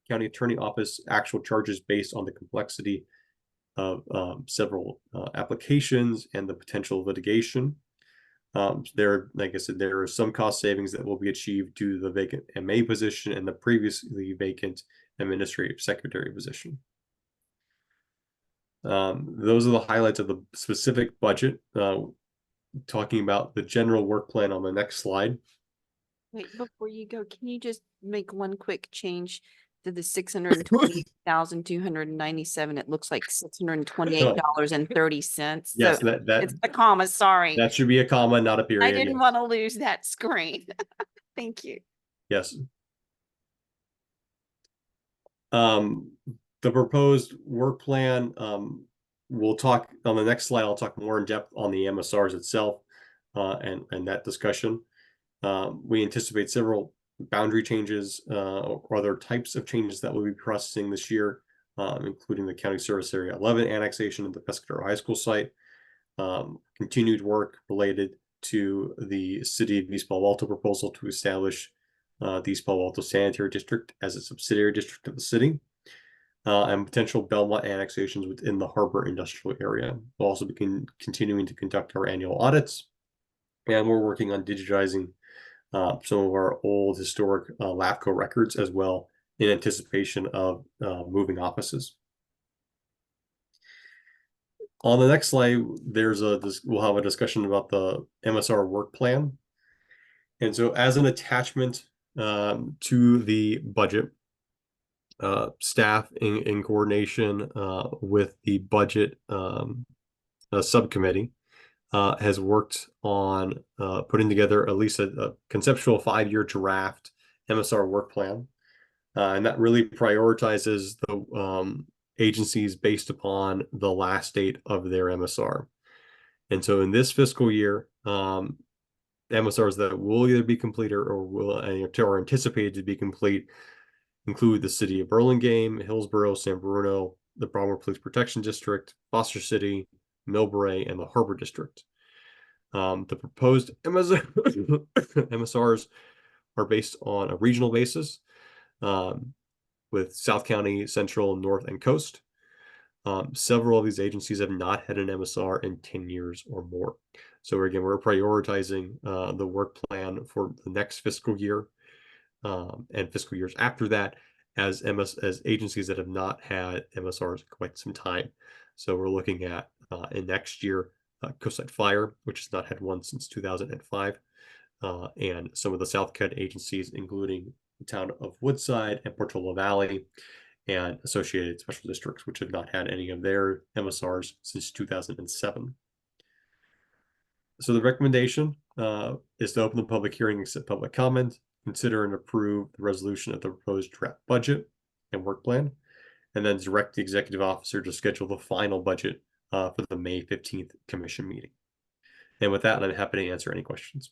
county attorney office actual charges based on the complexity of several applications and the potential litigation. Like I said, there are some cost savings that will be achieved due to the vacant MA position and the previously vacant administrative secretary position. Those are the highlights of the specific budget. Talking about the general work plan on the next slide. Wait, before you go, can you just make one quick change to the $620,297? It looks like $628.30. Yes, So that it's a comma, sorry. that should be a comma, not a I period. didn't Yes. want to lose that screen. Thank you. Yes. The proposed work plan, we'll talk on the next slide. I'll talk more in depth on the MSRs itself, and that discussion. We anticipate several boundary changes, or other types of changes that we'll be processing this year, including the County Service Area 11 annexation of the Pescadero High School site, continued work related to the City of East Palo Alto proposal to establish the East Palo Alto Sanitary District as a subsidiary district of the city, and potential Belmont annexations within the Harbor Industrial Area. We'll also be continuing to conduct our annual audits, and we're working on digitizing some of our old historic LAFCo records as well, in anticipation of moving offices. On the next slide, we'll have a discussion about the MSR work plan. And so as an attachment to the budget, staff in coordination with the budget subcommittee has worked on putting together at least a conceptual 5-year draft MSR work plan. And that really prioritizes the agencies based upon the last date of their MSR. And so in this fiscal year, MSRs that will either be complete or will are anticipated to be complete include the City of Burlingame, Hillsborough, San Bruno, the Broadmoor Police Protection District, Foster City, Millbrae, and the Harbor District. The proposed MSRs are based on a regional basis, with South County, Central, North, and Coast. Several of these agencies have not had an MSR in 10 years or more. So again, we're prioritizing the work plan for the next fiscal year and fiscal years after that as agencies that have not had MSRs in quite some time. So we're looking at in next year, Coastside Fire, which has not had one since 2005, and some of the South County agencies, including the town of Woodside and Portola Valley, and associated special districts, which have not had any of their MSRs since 2007. So the recommendation is to open the public hearing, accept public comment, consider and approve the resolution of the proposed draft budget and work plan, and then direct the executive officer to schedule the final budget for the May 15th commission meeting. And with that, I'm happy to answer any questions.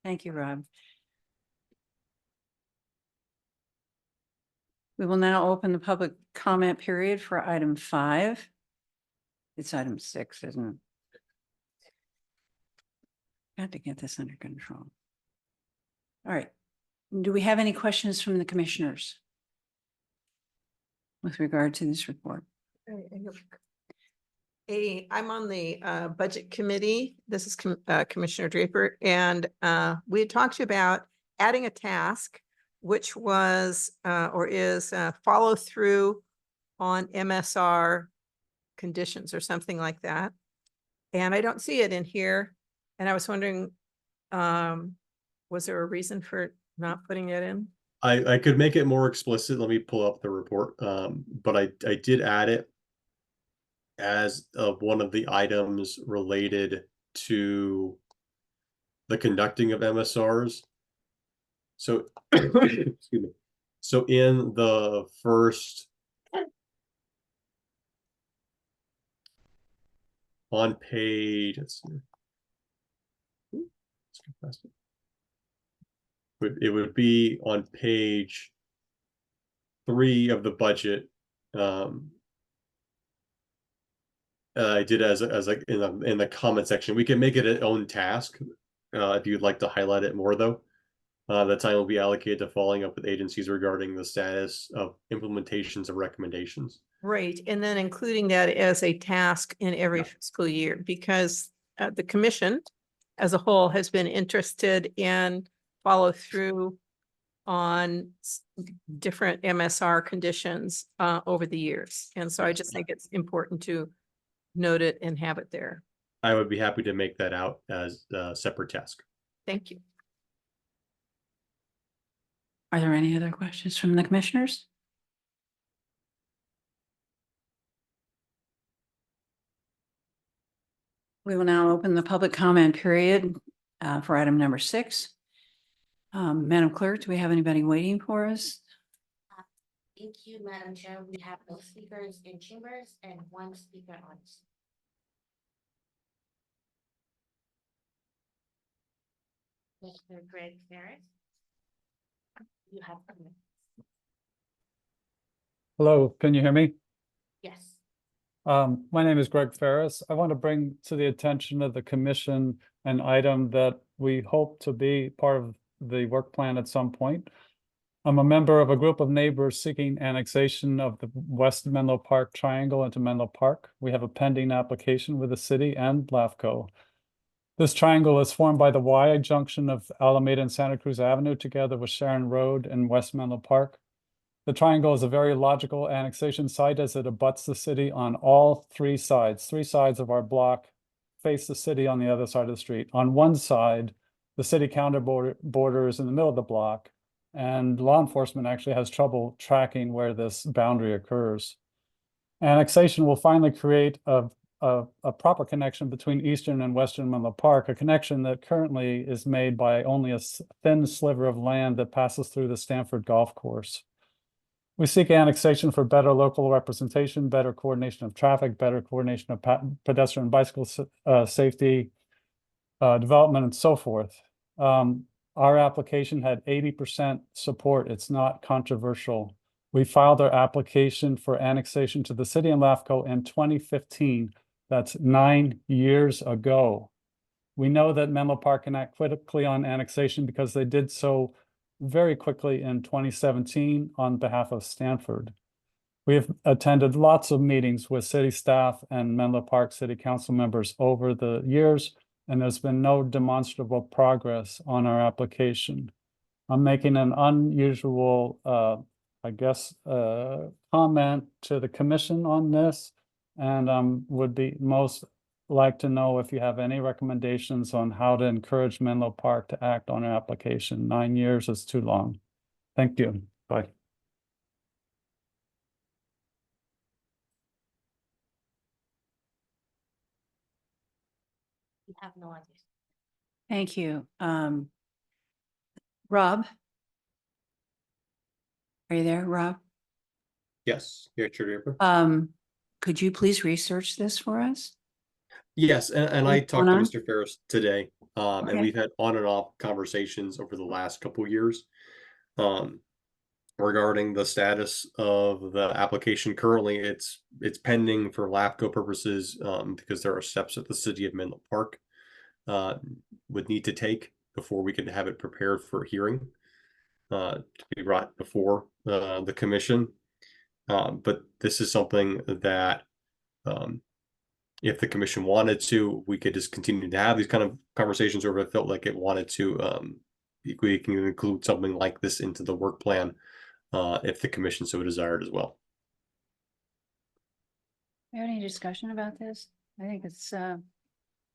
Thank you, Rob. We will now open the public comment period for item 5. It's item 6, isn't it? Got to get this under control. All right. Do we have any questions from the commissioners with regard to this report? I'm on the budget committee. This is Commissioner Draper, and we had talked about adding a task, which was or is follow through on MSR conditions or something like that. And I don't see it in here. And I was wondering, was there a reason for not putting it in? I could make it more explicit. Let me pull up the report. But I did add it as one of the items related to the conducting of MSRs. So, excuse me. So in the first, on page, let's see. It would be on page 3 of the budget. I did as like in the comment section. We can make it an own task if you'd like to highlight it more, though. The time will be allocated to following up with agencies regarding the status of implementations of recommendations. Right, and then including that as a task in every fiscal year, because the commission as a whole has been interested in follow through on different MSR conditions over the years. And so I just think it's important to note it and have it there. I would be happy to make that out as a separate task. Thank you. Are there any other questions from the commissioners? We will now open the public comment period for item number 6. Madam Clerk, do we have anybody waiting for us? Thank you, Madam Chair. We have no speakers in chambers and 1 speaker on. Mr. Greg Ferris. You have a minute. Hello, can you hear me? Yes. My name is Greg Ferris. I want to bring to the attention of the commission an item that we hope to be part of the work plan at some point. I'm a member of a group of neighbors seeking annexation of the West Menlo Park Triangle into Menlo Park. We have a pending application with the city and LAFCo. This triangle is formed by the Y junction of Alameda and Santa Cruz Avenue together with Sharon Road and West Menlo Park. The triangle is a very logical annexation site as it abuts the city on all 3 sides. 3 sides of our block face the city on the other side of the street. On one side, the city counter border is in the middle of the block, and law enforcement actually has trouble tracking where this boundary occurs. Annexation will finally create a proper connection between Eastern and Western Menlo Park, a connection that currently is made by only a thin sliver of land that passes through the Stanford Golf Course. We seek annexation for better local representation, better coordination of traffic, better coordination of pedestrian and bicycle safety, development, and so forth. Our application had 80% support. It's not controversial. We filed our application for annexation to the city and LAFCo in 2015. That's 9 years ago. We know that Menlo Park can act quickly on annexation because they did so very quickly in 2017 on behalf of Stanford. We have attended lots of meetings with city staff and Menlo Park City Council members over the years, and there's been no demonstrable progress on our application. I'm making an unusual, comment to the commission on this, and would be most like to know if you have any recommendations on how to encourage Menlo Park to act on our application. 9 years is too long. Thank you. Bye. You have no others. Thank you. Rob? Are you there, Rob? Yes, here, Chair Draper. Could you please research this for us? Yes, and I talked to On? Mr. Ferris today, and Okay. we've had on and off conversations over the last couple of years regarding the status of the application. Currently, it's pending for LAFCo purposes because there are steps that the city of Menlo Park would need to take before we can have it prepared for a hearing to be brought before the commission. But this is something that if the commission wanted to, we could just continue to have these kind of conversations, or if it felt like it wanted to, we can include something like this into the work plan if the commission so desired as well. We have any discussion about this? I think it's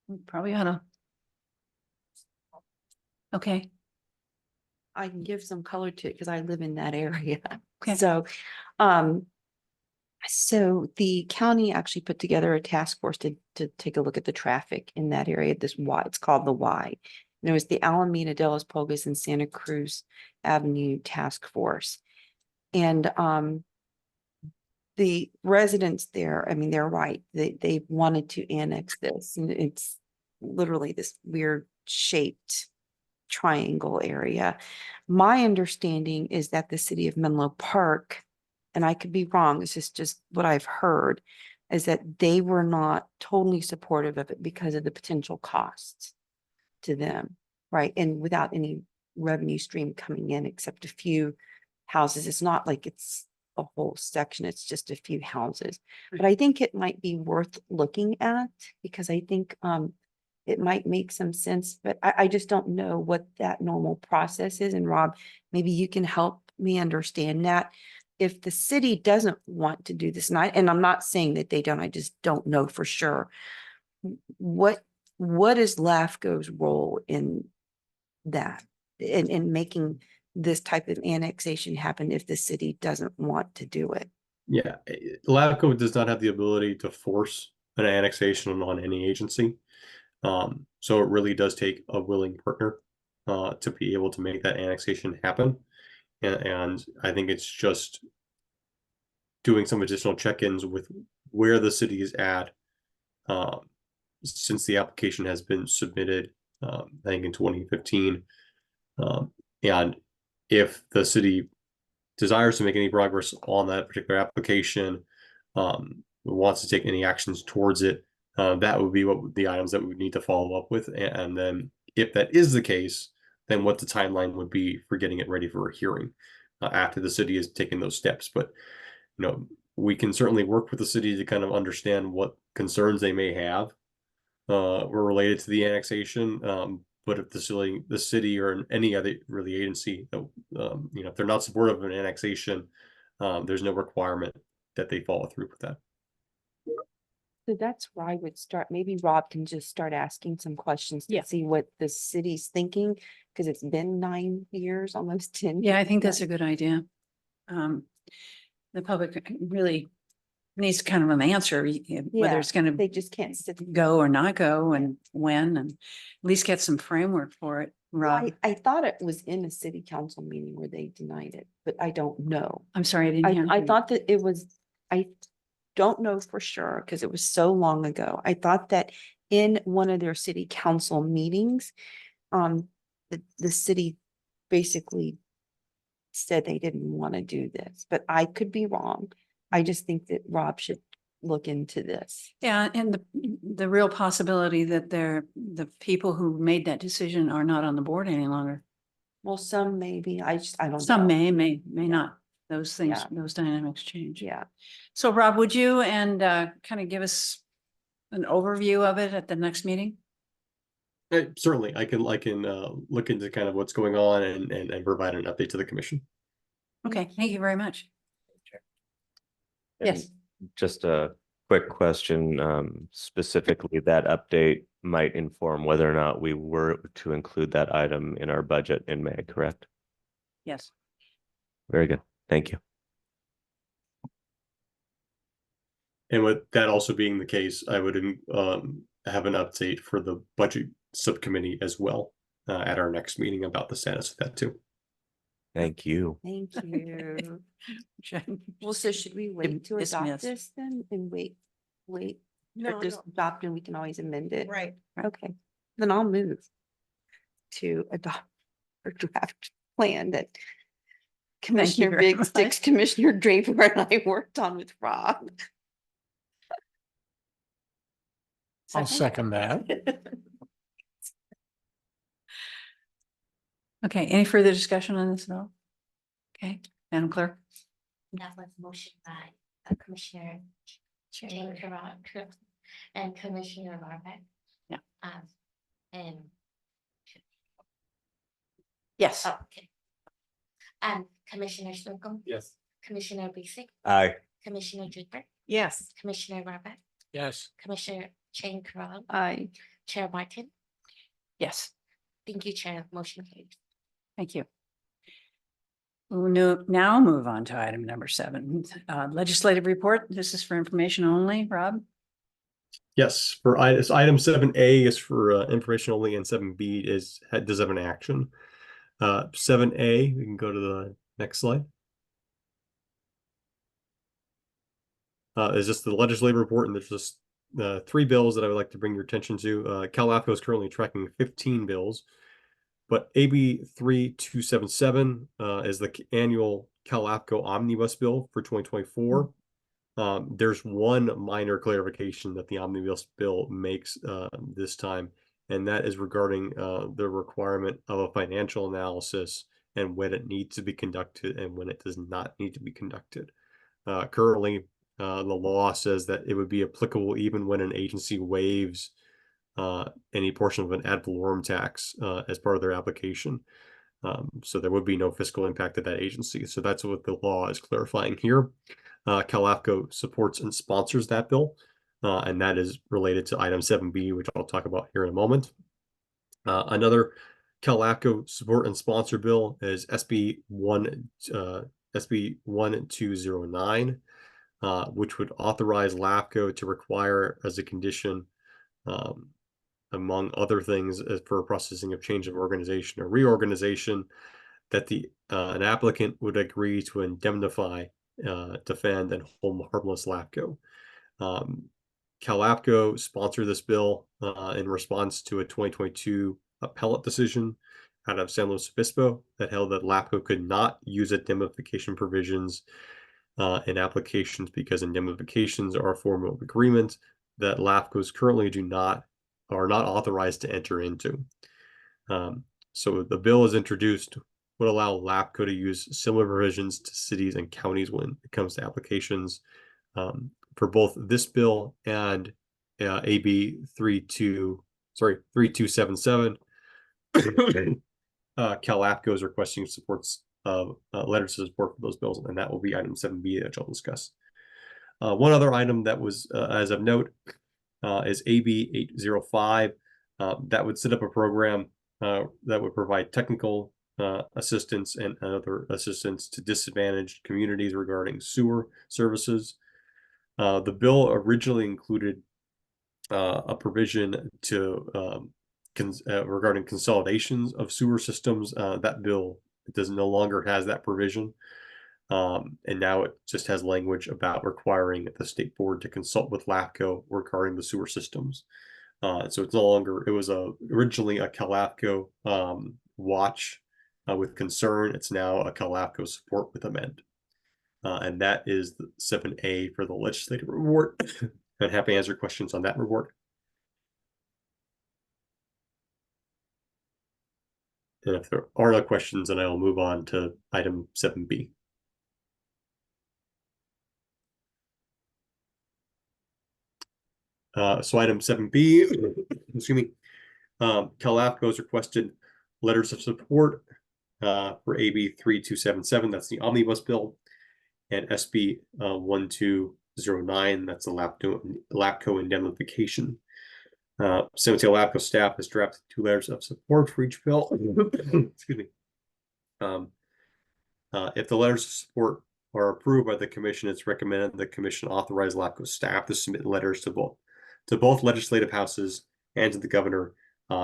we probably ought to. Okay. I can give some color to it because I live in that area. Okay. So the county actually put together a task force to take a look at the traffic in that area. This Y, it's called the Y. And it was the Alameda, De Los Pogos, and Santa Cruz Avenue Task Force. And the residents there, I mean, they're right. They wanted to annex this, and it's literally this weird shaped triangle area. My understanding is that the city of Menlo Park, and I could be wrong, this is just what I've heard, is that they were not totally supportive of it because of the potential costs to them, right? And without any revenue stream coming in except a few houses. It's not like it's a whole section, it's just a few houses. But I think it might be worth looking at because I think it might make some sense, but I just don't know what that normal process is. And Rob, maybe you can help me understand that. If the city doesn't want to do this, and I'm not saying that they don't, I just don't know for sure. What is LAFCo's role in that, in making this type of annexation happen if the city doesn't want to do it? Yeah, LAFCo does not have the ability to force an annexation on any agency. So it really does take a willing partner to be able to make that annexation happen. And I think it's just doing some additional check-ins with where the city is at since the application has been submitted, I think in 2015. And if the city desires to make any progress on that particular application, wants to take any actions towards it, that would be what the items that we would need to follow up with. And then if that is the case, then what the timeline would be for getting it ready for a hearing after the city has taken those steps. But, you know, we can certainly work with the city to kind of understand what concerns they may have were related to the annexation. But if the city or any other really agency, you know, if they're not supportive of an annexation, there's no requirement that they follow through with that. So that's where I would start. Maybe Rob can just start asking some questions to Yeah. see what the city's thinking, because it's been 9 years, almost 10. Yeah, I think that's a good idea. The public really needs kind of an answer, whether Yeah, it's gonna They just can't sit. go or not go and when, and at least get some framework for it, Rob. I thought it was in a city council meeting where they denied it, but I don't know. I'm sorry, I didn't hear. I you. thought that it was, I don't know for sure because it was so long ago. I thought that in one of their city council meetings, the city basically said they didn't want to do this, but I could be wrong. I just think that Rob should look into this. Yeah, and the real possibility that the people who made that decision are not on the board any longer. Well, some maybe, I don't know. Some may not. Those things, Yeah. those dynamics change. Yeah. So Rob, would you kind of give us an overview of it at the next meeting? Certainly, I can look into kind of what's going on and provide an update to the commission. Okay, thank you very much. And Yes. Just a quick question, specifically that update might inform whether or not we were to include that item in our budget in May, correct? Yes. Very good. Thank you. And with that also being the case, I would have an update for the budget subcommittee as well at our next meeting about the status of that too. Thank you. Thank you. Well, so should we wait to adopt Dismissed. this then and wait? No, Or just no. adopt and we can always amend it? Right. Okay, then I'll move to adopt or draft plan that Commissioner very Big much. Sticks, Commissioner Draper and I worked on with Rob. I'll second that. Okay, any further discussion on this at all? Okay, Madam Clerk? That was motion by Commissioner Jane Carrot and Commissioner Barbeck. Yeah. And, Yes. oh, okay. And Commissioner Slocum, Yes. Commissioner Basic, Aye. Commissioner Draper, Yes. Commissioner Barbeck, Yes. Commissioner Jane Carrot, I, Chair Martin. Yes, Thank you, Chair. Motion carries. thank you. We'll now move on to item number 7, legislative report. This is for information only, Rob? Yes, for item 7A is for information only, and 7B does have an action. 7A, we can go to the next slide. Is just the legislative report, and there's just 3 bills that I would like to bring your attention to. LAFCo is currently tracking 15 bills, but AB 3277 is the annual LAFCo omnibus bill for 2024. There's one minor clarification that the omnibus bill makes this time, and that is regarding the requirement of a financial analysis and when it needs to be conducted and when it does not need to be conducted. Currently, the law says that it would be applicable even when an agency waives any portion of an ad valorem tax as part of their application. So there would be no fiscal impact of that agency. So that's what the law is clarifying here. LAFCo supports and sponsors that bill, and that is related to item 7B, which I'll talk about here in a moment. Another LAFCo support and sponsor bill is SB 1209, which would authorize LAFCo to require as a condition, among other things, for processing of change of organization or reorganization, that an applicant would agree to indemnify, defend, and hold harmless LAFCo. LAFCo sponsored this bill in response to a 2022 appellate decision out of San Luis Obispo that held that LAFCo could not use indemnification provisions in applications because indemnifications are a form of agreement that LAFCos currently are not authorized to enter into. So the bill is introduced would allow LAFCo to use similar provisions to cities and counties when it comes to applications. For both this bill and AB 3277, LAFCo is requesting letters of support for those bills, and that will be item 7B that I'll discuss. One other item that was, as of note, is AB 805. That would set up a program that would provide technical assistance and other assistance to disadvantaged communities regarding sewer services. The bill originally included a provision to regarding consolidations of sewer systems. That bill no longer has that provision. And now it just has language about requiring the state board to consult with LAFCo regarding the sewer systems. So it's no longer, it was originally a LAFCo watch with concern. It's now a LAFCo support with amend. And that is the 7A for the legislative report. I'm happy to answer questions on that report. And if there are no questions, then I will move on to item 7B. So item 7B, excuse me, LAFCo has requested letters of support for AB 3277, that's the omnibus bill, and SB 1209, that's the LAFCO indemnification. San Mateo LAFCO staff has drafted 2 letters of support for each bill. Excuse me. If the letters of support are approved by the commission, it's recommended the commission authorize LAFCO staff to submit letters to both legislative houses and to the governor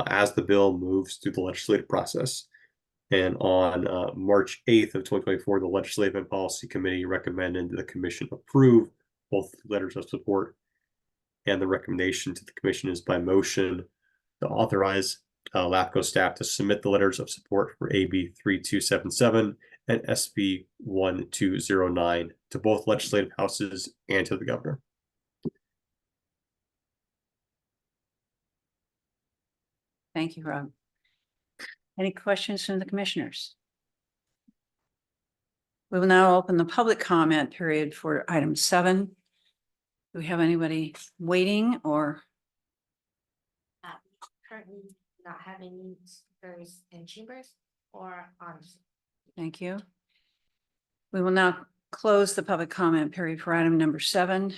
as the bill moves through the legislative process. And on March 8th of 2024, the Legislative and Policy Committee recommended the commission approve both letters of support, and the recommendation to the commission is by motion to authorize LAFCO staff to submit the letters of support for AB 3277 and SB 1209 to both legislative houses and to the governor. Thank you, Rob. Any questions from the commissioners? We will now open the public comment period for item 7. Do we have anybody waiting or? Currently not having speakers in chambers or on. Thank you. We will now close the public comment period for item number 7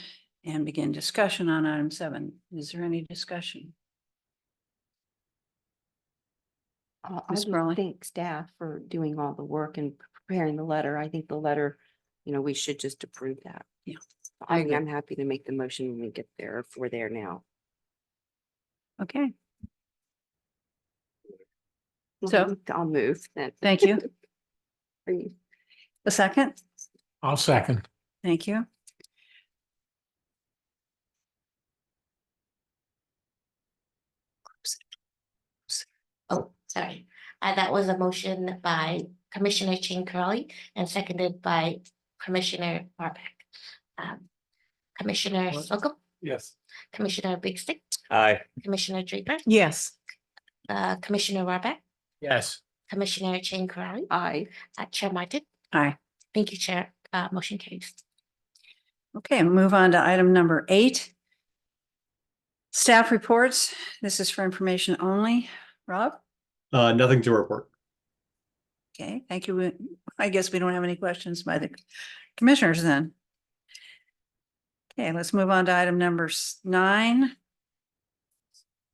and begin discussion on item 7. Is there any discussion? I Ms. would Burley? thank staff for doing all the work and preparing the letter. I think the letter, we should just approve that. Yeah, I mean, agree. I'm happy to make the motion when we get there, if we're there now. Okay, So- I'll move then. thank you. Are you- A second? I'll second. Thank you. Oh, sorry. That was a motion by Commissioner Chin Curley and seconded by Commissioner Barback. Commissioner What? Slocum, Yes. Commissioner Big Stick, Aye. Commissioner Draper, Yes. Commissioner Barback, Yes. Commissioner Chin Curley, Aye. Chair Martin. Aye. Thank you, Chair. Motion carries. Okay, move on to item number 8. Staff reports, this is for information only. Rob? Nothing to report. Okay, thank you. I guess we don't have any questions by the commissioners then. Okay, let's move on to item number 9,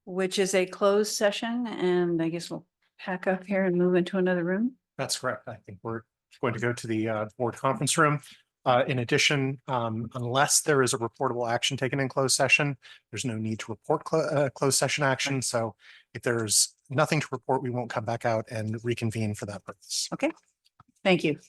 which is a closed session, and I guess we'll pack up here and move into another room. That's correct. I think we're going to go to the board conference room. In addition, unless there is a reportable action taken in closed session, there's no need to report closed session action. So if there's nothing to report, we won't come back out and reconvene for that purpose. Okay, thank you.